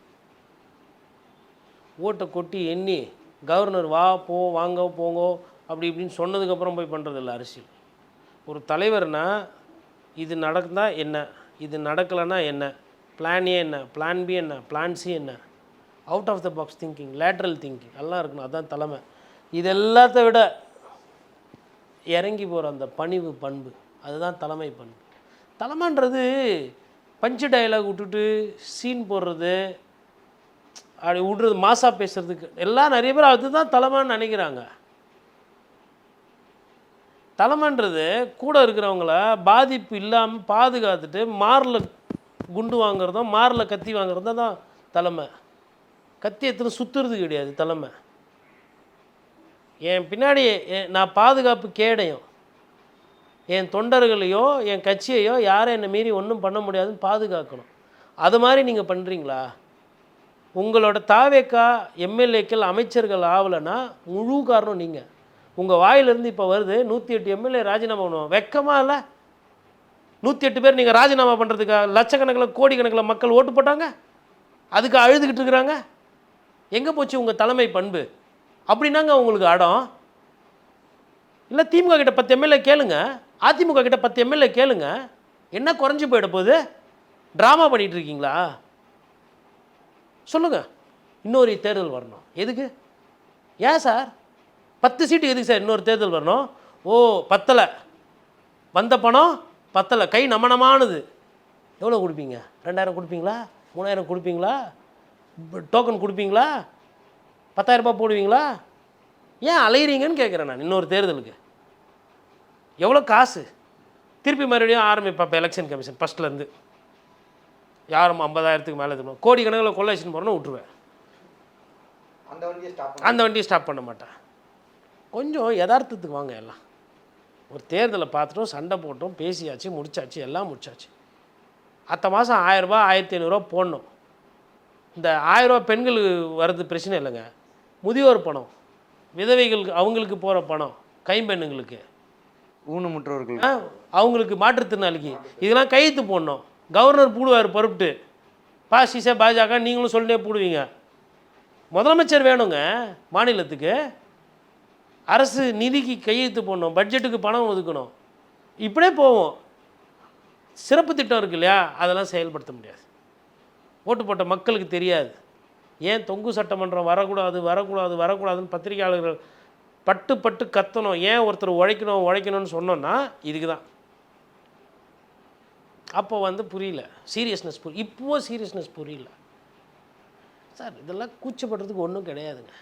ஓட்டை கொட்டி எண்ணி கவர்னர் வா போ வாங்க போங்கோ அப்படி இப்படின்னு சொன்னதுக்கப்புறம் போய் பண்ணுறதில்ல அரசியல். ஒரு தலைவர்னால் இது நடந்தால் என்ன, இது நடக்கலைன்னா என்ன, பிளான் ஏ என்ன, பிளான் பி என்ன, பிளான் சி என்ன, out of the box thinking, lateral thinking எல்லாம் இருக்கணும். அதுதான் தலைமை. இது எல்லாத்த விட இறங்கி போகிற அந்த பணிவு பண்பு, அதுதான் தலைமை பண்பு. தலைமைன்றது பஞ்சு டயலாக் விட்டுட்டு சீன் போடுறது, அப்படி விடுறது, மாசாக பேசுகிறதுக்கு எல்லாம் நிறைய பேர் அதுதான் தலைமைன்னு நினைக்கிறாங்க. தலைமைன்றது கூட இருக்கிறவங்கள பாதிப்பு இல்லாமல் பாதுகாத்துட்டு மாரில் குண்டு வாங்குறதும் மாரில் கத்தி வாங்குறதும் தான் தலைமை. கத்தி எத்தனை சுற்றுறது கிடையாது தலைமை. என் பின்னாடி நான் பாதுகாப்பு கேடையும், என் தொண்டர்களையோ என் கட்சியையோ யாரும் என்னை மீறி ஒன்றும் பண்ண முடியாதுன்னு பாதுகாக்கணும். அது மாதிரி நீங்கள் பண்ணுறீங்களா? உங்களோட தாவேக்கா எம்எல்ஏக்கள் அமைச்சர்கள் ஆகலைன்னா முழு காரணம் நீங்கள். உங்கள் வாயிலிருந்து இப்போ வருது 108 எம்எல்ஏ ராஜினாமா பண்ணுவோம். வெக்கமாக இல்லை? 108 பேர் நீங்கள் ராஜினாமா பண்ணுறதுக்காக லட்சக்கணக்கில் கோடிக்கணக்கில் மக்கள் ஓட்டு போட்டாங்க, அதுக்கு அழுதுகிட்டு இருக்கிறாங்க. எங்கே போச்சு உங்கள் தலைமை பண்பு? அப்படின்னாங்க உங்களுக்கு அடம். இல்லை திமுக கிட்ட 10 எம்எல்ஏ கேளுங்க, அதிமுக கிட்ட 10 எம்எல்ஏ கேளுங்க, என்ன குறைஞ்சி போயிட போகுது? ட்ராமா பண்ணிகிட்டு இருக்கீங்களா? சொல்லுங்கள். இன்னொரு தேர்தல் வரணும் எதுக்கு? ஏன் சார் 10 சீட்டு எதுக்கு சார் இன்னொரு தேர்தல் வரணும்? ஓ பத்தலை, வந்த பணம் பத்தலை, கை நமனமானது. எவ்வளோ கொடுப்பீங்க? 2000 கொடுப்பீங்களா? 3000 கொடுப்பீங்களா? டோக்கன் கொடுப்பீங்களா? 10,000 ரூபாய் போடுவீங்களா? ஏன் அலையிறீங்கன்னு கேட்குறேன் நான். இன்னொரு தேர்தலுக்கு எவ்வளோ காசு திருப்பி மறுபடியும் ஆரம்பிப்பா இப்போ எலெக்ஷன் கமிஷன் ஃபஸ்ட்லேருந்து யாரும் 50,000க்கு மேலே இருக்கணும், கோடி கணக்கில் கொள்ளைச்சின்னு போகிறோன்னு விட்ருவேன். அந்த வண்டியை ஸ்டாப் பண்ண மாட்டேன். கொஞ்சம் யதார்த்தத்துக்கு வாங்க. எல்லாம் ஒரு தேர்தலை பார்த்துட்டோம், சண்டை போட்டோம், பேசியாச்சு, முடிச்சாச்சு, எல்லாம் முடிச்சாச்சு. அடுத்த மாதம் 1000 ரூபா 1500 ரூபா போடணும். இந்த 1000 ரூபா பெண்களுக்கு வர்றது பிரச்சனை இல்லைங்க. முதியோர் பணம், விதவைகளுக்கு அவங்களுக்கு போகிற பணம், கைம்பெண்ணுங்களுக்கு, ஊனமுற்றோர்கள், அவங்களுக்கு, மாற்றுத்திறனாளிக்கு, இதெல்லாம் கையெழுத்து போடணும். கவர்னர் போடுவார் பொறுப்பிட்டு. பாசிச பாஜக நீங்களும் சொல்லிட்டே போடுவீங்க. முதலமைச்சர் வேணுங்க மாநிலத்துக்கு. அரசு நிதிக்கு கையெழுத்து போடணும், பட்ஜெட்டுக்கு பணம் ஒதுக்கணும். இப்படியே போவோம். சிறப்பு திட்டம் இருக்கு இல்லையா, அதெல்லாம் செயல்படுத்த முடியாது. ஓட்டு போட்ட மக்களுக்கு தெரியாது. ஏன் தொங்கு சட்டமன்றம் வரக்கூடாது வரக்கூடாது வரக்கூடாதுன்னு பத்திரிகையாளர்கள் பட்டு பட்டு கத்தணும். ஏன் ஒருத்தர் உழைக்கணும்னு சொன்னோன்னா இதுக்கு தான். அப்போ வந்து புரியல, சீரியஸ்னஸ் இப்போவும் சீரியஸ்னஸ் புரியல சார். இதெல்லாம் கூச்சப்படுறதுக்கு ஒன்றும் கிடையாதுங்க.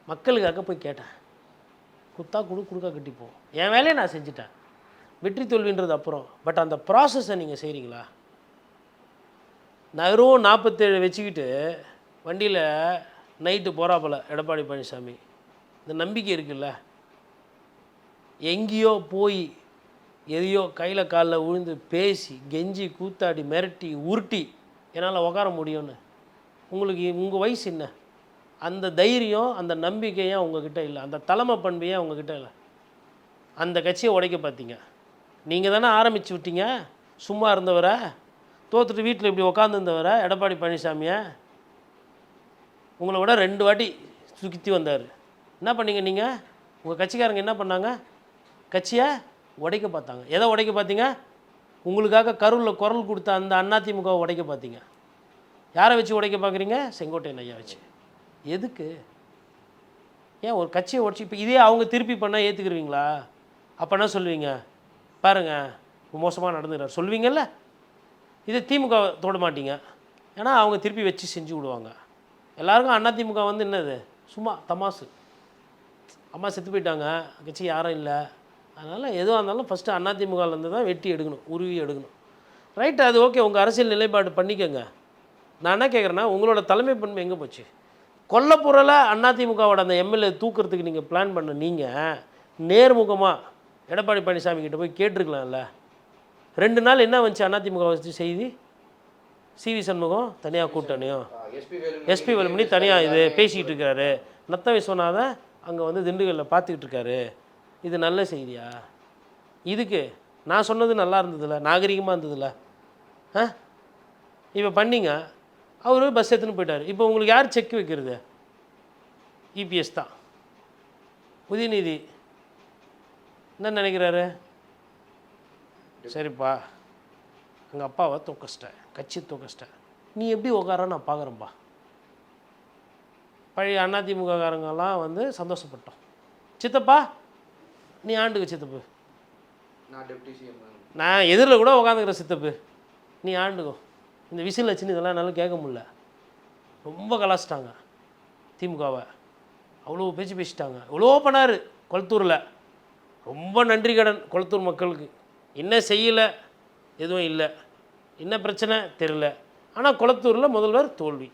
மக்களுக்காக போய் கேட்டேன், குத்தா கொடுக்கா கட்டிப்போம். என் வேலையை நான் செஞ்சுட்டேன். வெற்றி தோல்வின்றது அப்புறம். பட் அந்த ப்ராசஸை நீங்கள் செய்கிறீங்களா? நகரும் 47 வச்சுக்கிட்டு வண்டியில் நைட்டு போகிறாப்பல எடப்பாடி பழனிசாமி. இந்த நம்பிக்கை இருக்குல்ல, எங்கேயோ போய் எதையோ கையில் காலில் விழுந்து பேசி கெஞ்சி கூத்தாடி மிரட்டி உருட்டி என்னால் உட்கார முடியும்னு. உங்களுக்கு உங்கள் வயசு என்ன? அந்த தைரியம் அந்த நம்பிக்கையும் உங்ககிட்ட இல்லை. அந்த தலைமை பண்பையும் உங்ககிட்ட இல்லை. அந்த கட்சியை உடைக்க பார்த்தீங்க. நீங்கள் தானே ஆரம்பித்து விட்டீங்க. சும்மா இருந்தவரை, தோற்றுட்டு வீட்டில் இப்படி உட்காந்துருந்தவரை எடப்பாடி பழனிசாமியை உங்களை விட 2 வாட்டி சுற்றி வந்தார். என்ன பண்ணீங்க நீங்கள்? உங்கள் கட்சிக்காரங்க என்ன பண்ணாங்க? கட்சியை உடைக்க பார்த்தாங்க. எதை உடைக்க பார்த்தீங்க? உங்களுக்காக கரூரில் குரல் கொடுத்த அந்த அதிமுகவை உடைக்க பார்த்தீங்க. யாரை வச்சு உடைக்க பார்க்குறீங்க? செங்கோட்டையன் ஐயா வச்சு. எதுக்கு? ஏன் ஒரு கட்சியை உடச்சி இப்போ இதே அவங்க திருப்பி பண்ணால் ஏற்றுக்குருவீங்களா? அப்போ என்ன சொல்லுவீங்க? பாருங்கள் மோசமாக நடந்துக்கிறார் சொல்லுவீங்கல்ல. இதை திமுக தொட மாட்டீங்க. ஏன்னா அவங்க திருப்பி வச்சு செஞ்சு விடுவாங்க. எல்லாருக்கும் அதிமுக வந்து என்னது, சும்மா தமாசு. அம்மா செத்து போயிட்டாங்க, கட்சி யாரும் இல்லை, அதனால் எதுவாக இருந்தாலும் ஃபஸ்ட்டு அதிமுகலேருந்து தான் வெட்டி எடுக்கணும், உருவி எடுக்கணும். ரைட்டு, அது ஓகே, உங்கள் அரசியல் நிலைப்பாடு பண்ணிக்கோங்க. நான் என்ன கேட்குறேன்னா, உங்களோட தலைமை பண்பு எங்கே போச்சு? கொல்லப்புறல அதிமுகவோட அந்த எம்எல்ஏ தூக்கிறதுக்கு நீங்கள் பிளான் பண்ண நீங்கள் நேர்முகமாக எடப்பாடி பழனிசாமி கிட்ட போய் கேட்டிருக்கலாம்ல. 2 நாள் என்ன வந்துச்சு அதிமுக வச்சு செய்தி? சிவி சண்முகம் தனியாக கூட்டணியும், எஸ்பி வேலுமணி தனியாக இது பேசிக்கிட்டு இருக்காரு, நத்த விஸ்வநாதன் அங்கே வந்து திண்டுக்கல்லில் பார்த்துக்கிட்டு இருக்காரு. இது நல்ல செய்தியா? இதுக்கு நான் சொன்னது நல்லா இருந்ததில்ல, நாகரிகமாக இருந்ததில்ல. இப்போ பண்ணிங்க, அவர் பஸ் எடுத்துன்னு போயிட்டார். இப்போ உங்களுக்கு யார் செக் வைக்கிறது? இபிஎஸ் தான். உதயநிதி என்ன நினைக்கிறாரு? சரிப்பா, எங்கள் அப்பாவை தூக்கச்சிட்டேன், கட்சி தூக்கச்சிட்டேன், நீ எப்படி உட்கார நான் பார்க்குறேன்ப்பா. பழைய அதிமுககாரங்கெல்லாம் வந்து சந்தோஷப்பட்டோம். சித்தப்பா நீ ஆண்டுக்கு சித்தப்பு, நான் எதிரில் கூட உட்காந்துக்கிற சித்தப்பு, நீ ஆண்டுக்கோ. இந்த விசில் வச்சுன்னு இதெல்லாம் என்னால் கேட்க முடியல. ரொம்ப கலாச்சிட்டாங்க திமுகவை, அவ்வளோ பேச்சு பேசிட்டாங்க. இவ்வளோ பண்ணார் கொளத்தூரில். ரொம்ப நன்றி கடன் கொளத்தூர் மக்களுக்கு. என்ன செய்யலை, எதுவும் இல்லை, என்ன பிரச்சனை தெரியல. ஆனால் கொளத்தூரில் முதல்வர் தோல்வி.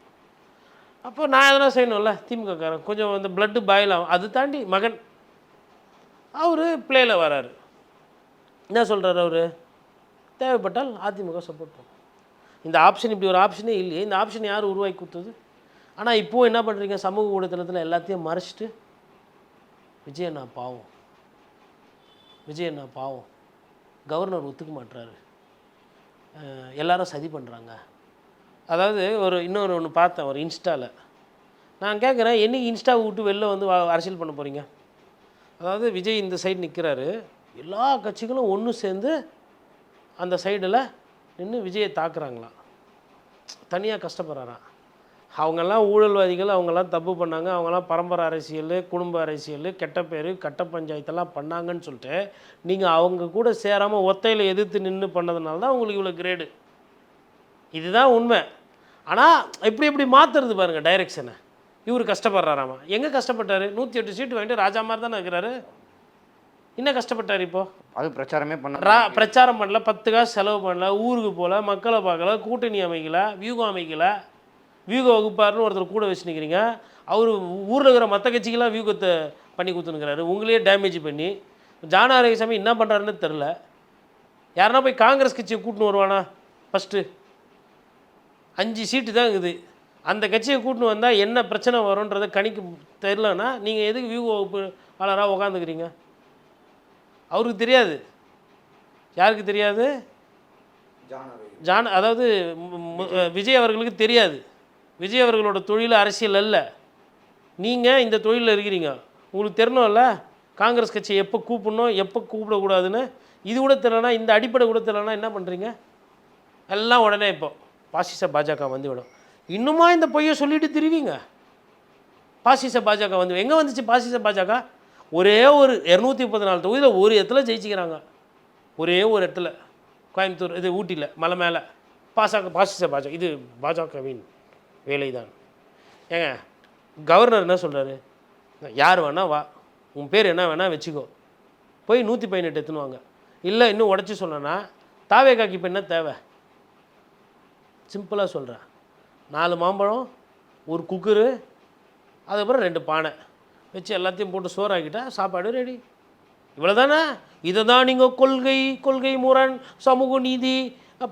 அப்போ நான் எதனா செய்யணும்ல, திமுககாரன் கொஞ்சம் அந்த பிளட்டு பாயில் ஆகும். அது தாண்டி மகன் அவர் பிளேயில் வராரு. என்ன சொல்கிறார் அவர்? தேவைப்பட்டால் அதிமுக சப்போர்ட் பண்ணும். இந்த ஆப்ஷன் இப்படி ஒரு ஆப்ஷனே இல்லையே. இந்த ஆப்ஷன் யார் உருவாக்கி கொடுத்தது? ஆனால் இப்போது என்ன பண்ணுறீங்க, சமூக ஊடகத்தில் எல்லாத்தையும் மறைச்சிட்டு விஜயண்ணா பாவம், விஜயண்ணா பாவம், கவர்னர் ஒத்துக்க மாட்டுறாரு, எல்லாரும் சதி பண்ணுறாங்க. அதாவது இன்னொரு ஒன்று பார்த்தேன் ஒரு இன்ஸ்டாவில். நான் கேட்குறேன், என்னைக்கு இன்ஸ்டாவை விட்டு வெளில வந்து அரசியல் பண்ண போகிறீங்க? அதாவது விஜய் இந்த சைடு நிற்கிறாரு, எல்லா கட்சிகளும் ஒன்று சேர்ந்து அந்த சைடில் நின்று விஜயை தாக்குறாங்களாம். தனியாக கஷ்டப்படுறாராம். அவங்கெல்லாம் ஊழல்வாதிகள், அவங்கெல்லாம் தப்பு பண்ணாங்க, அவங்கெல்லாம் பரம்பரை அரசியல், குடும்ப அரசியல், கெட்ட பேர், கட்ட பஞ்சாயத்தெல்லாம் பண்ணாங்கன்னு சொல்லிட்டு நீங்கள் அவங்க கூட சேராமல் ஒத்தையில் எதிர்த்து நின்று பண்ணதுனால தான் உங்களுக்கு இவ்வளோ கிரேடு. இதுதான் உண்மை. ஆனால் இப்படி மாற்றுறது பாருங்கள் டைரெக்ஷனை. இவர் கஷ்டப்படுறாராமா. எங்கே கஷ்டப்பட்டார்? 108 சீட்டு வாங்கிட்டு ராஜா மாதிரி தானே இருக்கிறாரு. என்ன கஷ்டப்பட்டார் இப்போது? அது பிரச்சாரமே பண்ண பிரச்சாரம் பண்ணல, 10 காசு செலவு பண்ணல, ஊருக்கு போகல, மக்களை பார்க்கல, கூட்டணி அமைக்கல, வியூகம் அமைக்கல. வியூக வகுப்பாருன்னு ஒருத்தர் கூட வச்சு நிற்கிறீங்க. அவர் ஊரில் இருக்கிற மற்ற கட்சிக்கெல்லாம் வியூகத்தை பண்ணி கொடுத்துனுக்கிறாரு, உங்களையே டேமேஜ் பண்ணி. ஜான ஆரோக்கியசாமி என்ன பண்ணுறாருன்னு தெரில. யாருன்னா போய் காங்கிரஸ் கட்சியை கூட்டின்னு வருவானா? ஃபஸ்ட்டு 5 சீட்டு தான் இருக்குது. அந்த கட்சியை கூட்டின்னு வந்தால் என்ன பிரச்சனை வரும்ன்றதை கணிக்க தெரிலனா நீங்கள் எதுக்கு வியூக வகுப்பாளராக உட்காந்துக்கிறீங்க? அவருக்கு தெரியாது. யாருக்கு தெரியாது? அதாவது விஜய் அவர்களுக்கு தெரியாது. விஜய் அவர்களோட தொழில் அரசியல் அல்ல. நீங்கள் இந்த தொழிலில் இருக்கிறீங்க, உங்களுக்கு தெரியணும்ல காங்கிரஸ் கட்சியை எப்போ கூப்பிடணும் எப்போ கூப்பிடக்கூடாதுன்னு. இது கூட தெரியலனா, இந்த அடிப்படை கூட தெரியலனா என்ன பண்ணுறீங்க? எல்லாம் உடனே இப்போ பாசிச பாஜக வந்துவிடும். இன்னுமா இந்த பொய்யை சொல்லிட்டு திருவிங்க? பாசிச பாஜக வந்து எங்கே வந்துச்சு? பாசிச பாஜக ஒரே ஒரு 234 தொகுதியில் ஒரு இடத்துல ஜெயிச்சிக்கிறாங்க. ஒரே ஒரு இடத்துல, கோயம்புத்தூர், இது ஊட்டியில் மலை மேலே. பாசிச பாஜக, இது பாஜகவின் வேலை தான். ஏங்க கவர்னர் என்ன சொல்கிறாரு? யார் வேணா வா, உன் பேர் என்ன வேணால் வச்சுக்கோ, போய் 118 எடுத்துன்னு வாங்க. இல்லை இன்னும் உடச்சி சொல்லணும்னா தாவேகாக்கு இப்போ என்ன தேவை? சிம்பிளாக சொல்கிறேன், 4 மாம்பழம், ஒரு குக்கரு, அதுக்கப்புறம் 2 பானை வச்சு எல்லாத்தையும் போட்டு சோறாக்கிட்டா சாப்பாடு ரெடி. இவ்வளோ தானே? இதை தான் நீங்கள் கொள்கை முரண், சமூக நீதி,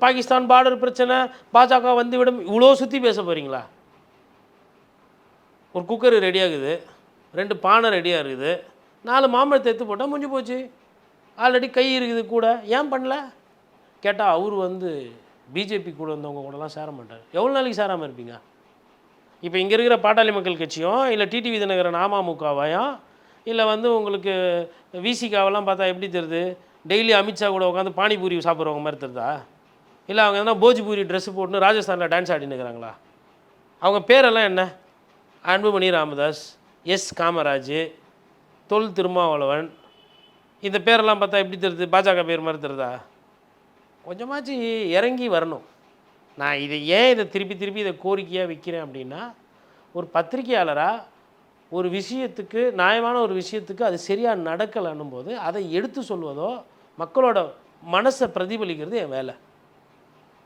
பாகிஸ்தான் பார்டர் பிரச்சனை, பாஜக வந்துவிடும், இவ்வளோ சுற்றி பேச போகிறீங்களா? ஒரு குக்கர் ரெடியாகுது, 2 பானை ரெடியாக இருக்குது, 4 மாம்பழத்தை எடுத்து போட்டால் முடிஞ்சு போச்சு. ஆல்ரெடி கை இருக்குது கூட, ஏன் பண்ணல கேட்டால் அவர் வந்து பிஜேபி கூட வந்தவங்க கூடலாம் சேர மாட்டார். எவ்வளோ நாளைக்கு சேராமல் இருப்பீங்க? இப்போ இங்கே இருக்கிற பாட்டாளி மக்கள் கட்சியும் இல்லை டிடிவி தினகரன் அமமுகவையும் இல்லை வந்து உங்களுக்கு விசிகாவெல்லாம் பார்த்தா எப்படி தெரியுது? டெய்லி அமித்ஷா கூட உட்காந்து பானிபூரி சாப்பிட்றவங்க மாதிரி தெரியுதா? இல்லை அவங்க எதனா போஜ்பூரி ட்ரெஸ்ஸு போட்டுன்னு ராஜஸ்தானில் டான்ஸ் ஆடின்னு இருக்கிறாங்களா? அவங்க பேரெல்லாம் என்ன? அன்புமணி ராமதாஸ், எஸ் காமராஜ், தொல் திருமாவளவன், இந்த பேரெல்லாம் பார்த்தா எப்படி தெரியுது? பாஜக பேர் மாதிரி தெரியுதா? கொஞ்சமாச்சு இறங்கி வரணும். நான் இதை திருப்பி இதை கோரிக்கையாக வைக்கிறேன் அப்படின்னா, ஒரு பத்திரிகையாளராக ஒரு விஷயத்துக்கு, நியாயமான ஒரு விஷயத்துக்கு அது சரியாக நடக்கலைன்னும் போது அதை எடுத்து சொல்வதோ மக்களோட மனசை பிரதிபலிக்கிறது என் வேலை.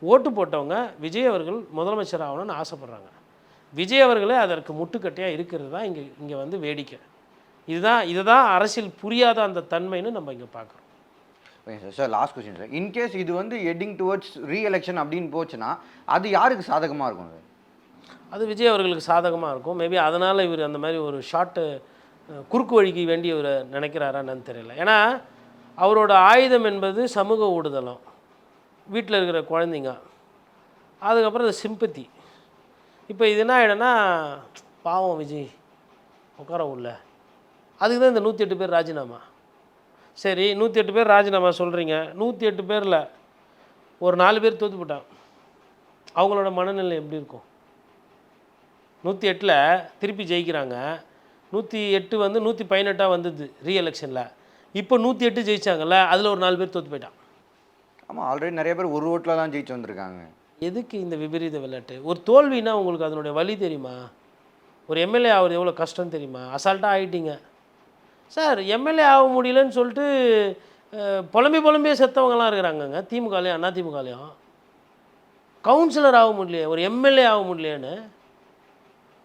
ஓட்டு போட்டவங்க விஜய் அவர்கள் முதலமைச்சர் ஆகணும்னு ஆசைப்பட்றாங்க. விஜய் அவர்களே அதற்கு முட்டுக்கட்டையாக இருக்கிறது தான் இங்கே வந்து வேடிக்கை. இதுதான் அரசியல் புரியாத அந்த தன்மைன்னு நம்ம இங்கே பார்க்குறோம். Sir last question sir, in case இது வந்து ஹெட்டிங் டுவர்ட்ஸ் ரீஎலெக்ஷன் அப்படின்னு போச்சுன்னா அது யாருக்கு சாதகமாக இருக்கும் சார்? அது விஜய் அவர்களுக்கு சாதகமாக இருக்கும். மேபி அதனால் இவர் அந்த மாதிரி ஒரு ஷார்ட்டு குறுக்கு வழிக்கு வேண்டி இவர் நினைக்கிறாரான்னு தெரியல. ஏன்னா அவரோட ஆயுதம் என்பது சமூக ஊடுதலம், வீட்டில் இருக்கிற குழந்தைங்க, அதுக்கப்புறம் இந்த சிம்பத்தி. இப்போ இது என்ன ஆகிடும்னா, பாவம் விஜய் உட்கார உள்ள, அதுக்கு தான் இந்த 108 பேர் ராஜினாமா. சரி 108 பேர் ராஜினாமா சொல்கிறீங்க, 108 பேரில் ஒரு 4 பேர் தோற்று போட்டாங்க, அவங்களோட மனநிலை எப்படி இருக்கும்? 108ல் திருப்பி ஜெயிக்கிறாங்க, 108 வந்து 118 வந்தது ரீஎலெக்ஷனில். இப்போ 108 ஜெயிச்சாங்கல்ல, அதில் ஒரு 4 பேர் தோற்று போயிட்டான். ஆமாம், ஆல்ரெடி நிறைய பேர் ஒரு ஓட்டில் தான் ஜெயிச்சு வந்திருக்காங்க. எதுக்கு இந்த விபரீத விளையாட்டு? ஒரு தோல்வினா உங்களுக்கு அதனுடைய வலி தெரியுமா? ஒரு எம்எல்ஏ ஆகிறது எவ்வளோ கஷ்டம் தெரியுமா? அசால்ட்டாக ஆகிட்டீங்க சார். எம்எல்ஏ ஆக முடியலன்னு சொல்லிட்டு புலம்பியே செத்தவங்கலாம் இருக்கிறாங்கங்க, திமுகலையும் அதிமுகலையும். கவுன்சிலர் ஆக முடியலையே, ஒரு எம்எல்ஏ ஆக முடியலையேன்னு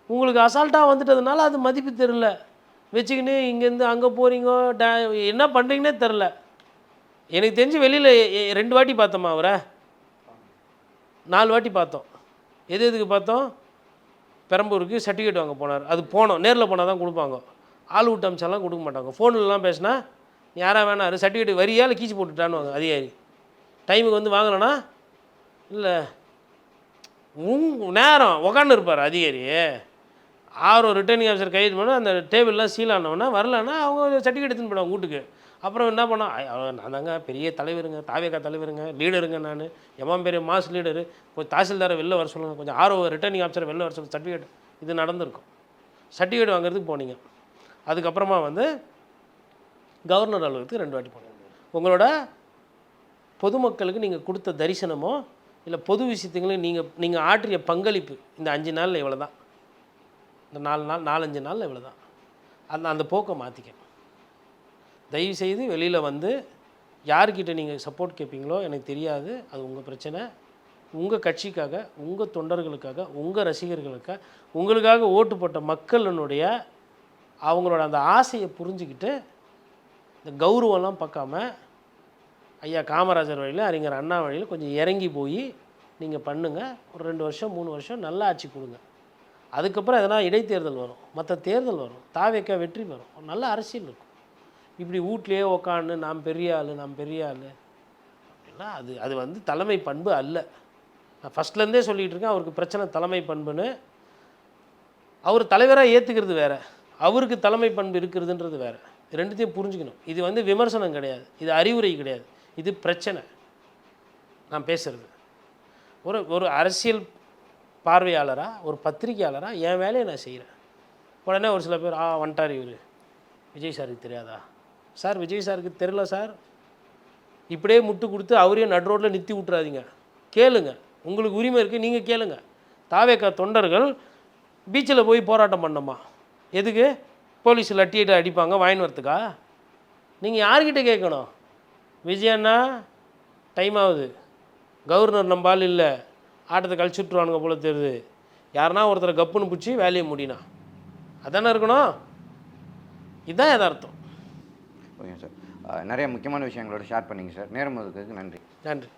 உங்களுக்கு அசால்ட்டாக வந்துட்டதுனால அது மதிப்பு தெரில. வச்சுக்கின்னு இங்கேருந்து அங்கே போகிறீங்க, என்ன பண்ணுறீங்கன்னே தெரில. எனக்கு தெரிஞ்சு வெளியில் 2 வாட்டி பார்த்தோமா அவரை, 4 வாட்டி பார்த்தோம். எதுக்கு பார்த்தோம்? பெரம்பூருக்கு சர்டிஃபிகேட் வாங்க போனார். அது போனோம், நேரில் போனால் தான் கொடுப்பாங்க. ஆள் விட்டு அமிச்சாலாம் கொடுக்க மாட்டாங்க. ஃபோன்லலாம் பேசினா யாராக வேணாரு சர்டிஃபிகேட் வரியா இல்லை கீச்சு போட்டுட்டான்னு அதிகாரி. டைமுக்கு வந்து வாங்கினா இல்லை நேரம் உக்காந்து இருப்பார் அதிகாரி. ரிட்டர்னிங் ஆஃபீஸர் கைது பண்ணால் அந்த டேபிள்லாம் சீல் ஆனவொன்னா வரலன்னா அவங்க சர்டிஃபிகேட் எடுத்துன்னு போயிடுவாங்க வீட்டுக்கு. அப்புறம் என்ன பண்ணோம், நான் தாங்க பெரிய தலைவருங்க, தாவேகா தலைவருங்க, லீடருங்க, நான் எம்மாம் பெரிய மாஸ் லீடரு, கொஞ்சம் தாசில்தாரை வெளில வர சொல்லுங்கள், கொஞ்சம் ரிட்டர்னிங் ஆஃபீஸரை வெளில வர சொல்லுங்கள், சர்டிஃபிகேட். இது நடந்திருக்கும். சர்டிஃபிகேட் வாங்குறதுக்கு போனீங்க. அதுக்கப்புறமா வந்து கவர்னர் அலுவலகத்துக்கு 2 வாட்டி போனீங்க. உங்களோட பொதுமக்களுக்கு நீங்கள் கொடுத்த தரிசனமோ இல்லை பொது விஷயத்துங்களும் நீங்கள் ஆற்றிய பங்களிப்பு இந்த 5 நாளில் இவ்வளோ தான், இந்த 4 நாள் 4-5 நாளில் இவ்வளோ தான். அந்த போக்கை மாற்றிக்கணும். தயவுசெய்து வெளியில் வந்து யார்கிட்ட நீங்கள் சப்போர்ட் கேட்பீங்களோ எனக்கு தெரியாது, அது உங்கள் பிரச்சனை. உங்கள் கட்சிக்காக, உங்கள் தொண்டர்களுக்காக, உங்கள் ரசிகர்களுக்காக, உங்களுக்காக ஓட்டு போட்ட மக்களினுடைய அவங்களோட அந்த ஆசையை புரிஞ்சுக்கிட்டு இந்த கௌரவம்லாம் பார்க்காம ஐயா காமராஜர் வழியில், அறிஞர் அண்ணா வழியில் கொஞ்சம் இறங்கி போய் நீங்கள் பண்ணுங்கள். ஒரு 2 வருஷம் 3 வருஷம் நல்ல ஆட்சி கொடுங்க. அதுக்கப்புறம் எதனா இடைத்தேர்தல் வரும், மற்ற தேர்தல் வரும், தாவேக்கா வெற்றி பெறும், ஒரு நல்ல அரசியல் இருக்கும். இப்படி வீட்லேயே உக்காந்து நாம் பெரிய ஆள் அப்படின்னா அது வந்து தலைமை பண்பு அல்ல. நான் ஃபஸ்ட்லேருந்தே சொல்லிகிட்டு இருக்கேன், அவருக்கு பிரச்சனை தலைமை பண்புன்னு. அவர் தலைவராக ஏற்றுக்கிறது வேறு, அவருக்கு தலைமை பண்பு இருக்கிறதுன்றது வேறு. ரெண்டுத்தையும் புரிஞ்சுக்கணும். இது வந்து விமர்சனம் கிடையாது, இது அறிவுரை கிடையாது, இது பிரச்சனை. நான் பேசுகிறது ஒரு அரசியல் பார்வையாளராக, ஒரு பத்திரிகையாளராக என் வேலையை நான் செய்கிறேன். உடனே ஒரு சில பேர் வந்துட்டார் இவர், விஜய் சாருக்கு தெரியாதா சார்? விஜய் சாருக்கு தெரில சார். இப்படியே முட்டு கொடுத்து அவரையும் நடு ரோட்டில் நிறுத்தி விட்றாதீங்க. கேளுங்க, உங்களுக்கு உரிமை இருக்குது, நீங்கள் கேளுங்க. தாவேக்கா தொண்டர்கள் பீச்சில் போய் போராட்டம் பண்ணோமா? எதுக்கு? போலீஸ் லட்டிட்டு அடிப்பாங்க வாயின் வரத்துக்கா? நீங்கள் யார்கிட்ட கேட்கணும்? விஜயண்ணா டைம் ஆகுது, கவர்னர் நம்பால் இல்லை, ஆட்டத்தை கழிச்சு விட்ருவானுங்க போல தெரியுது, யாருன்னா ஒருத்தரை கப்புன்னு பிடிச்சி வேலையை முடினா அதானே இருக்கணும். இதுதான் யதார்த்தம். ஓகே சார், நிறைய முக்கியமான விஷயங்களோட ஷேர் பண்ணிங்க சார். நேரம் ஒதுக்குறதுக்கு நன்றி. நன்றி.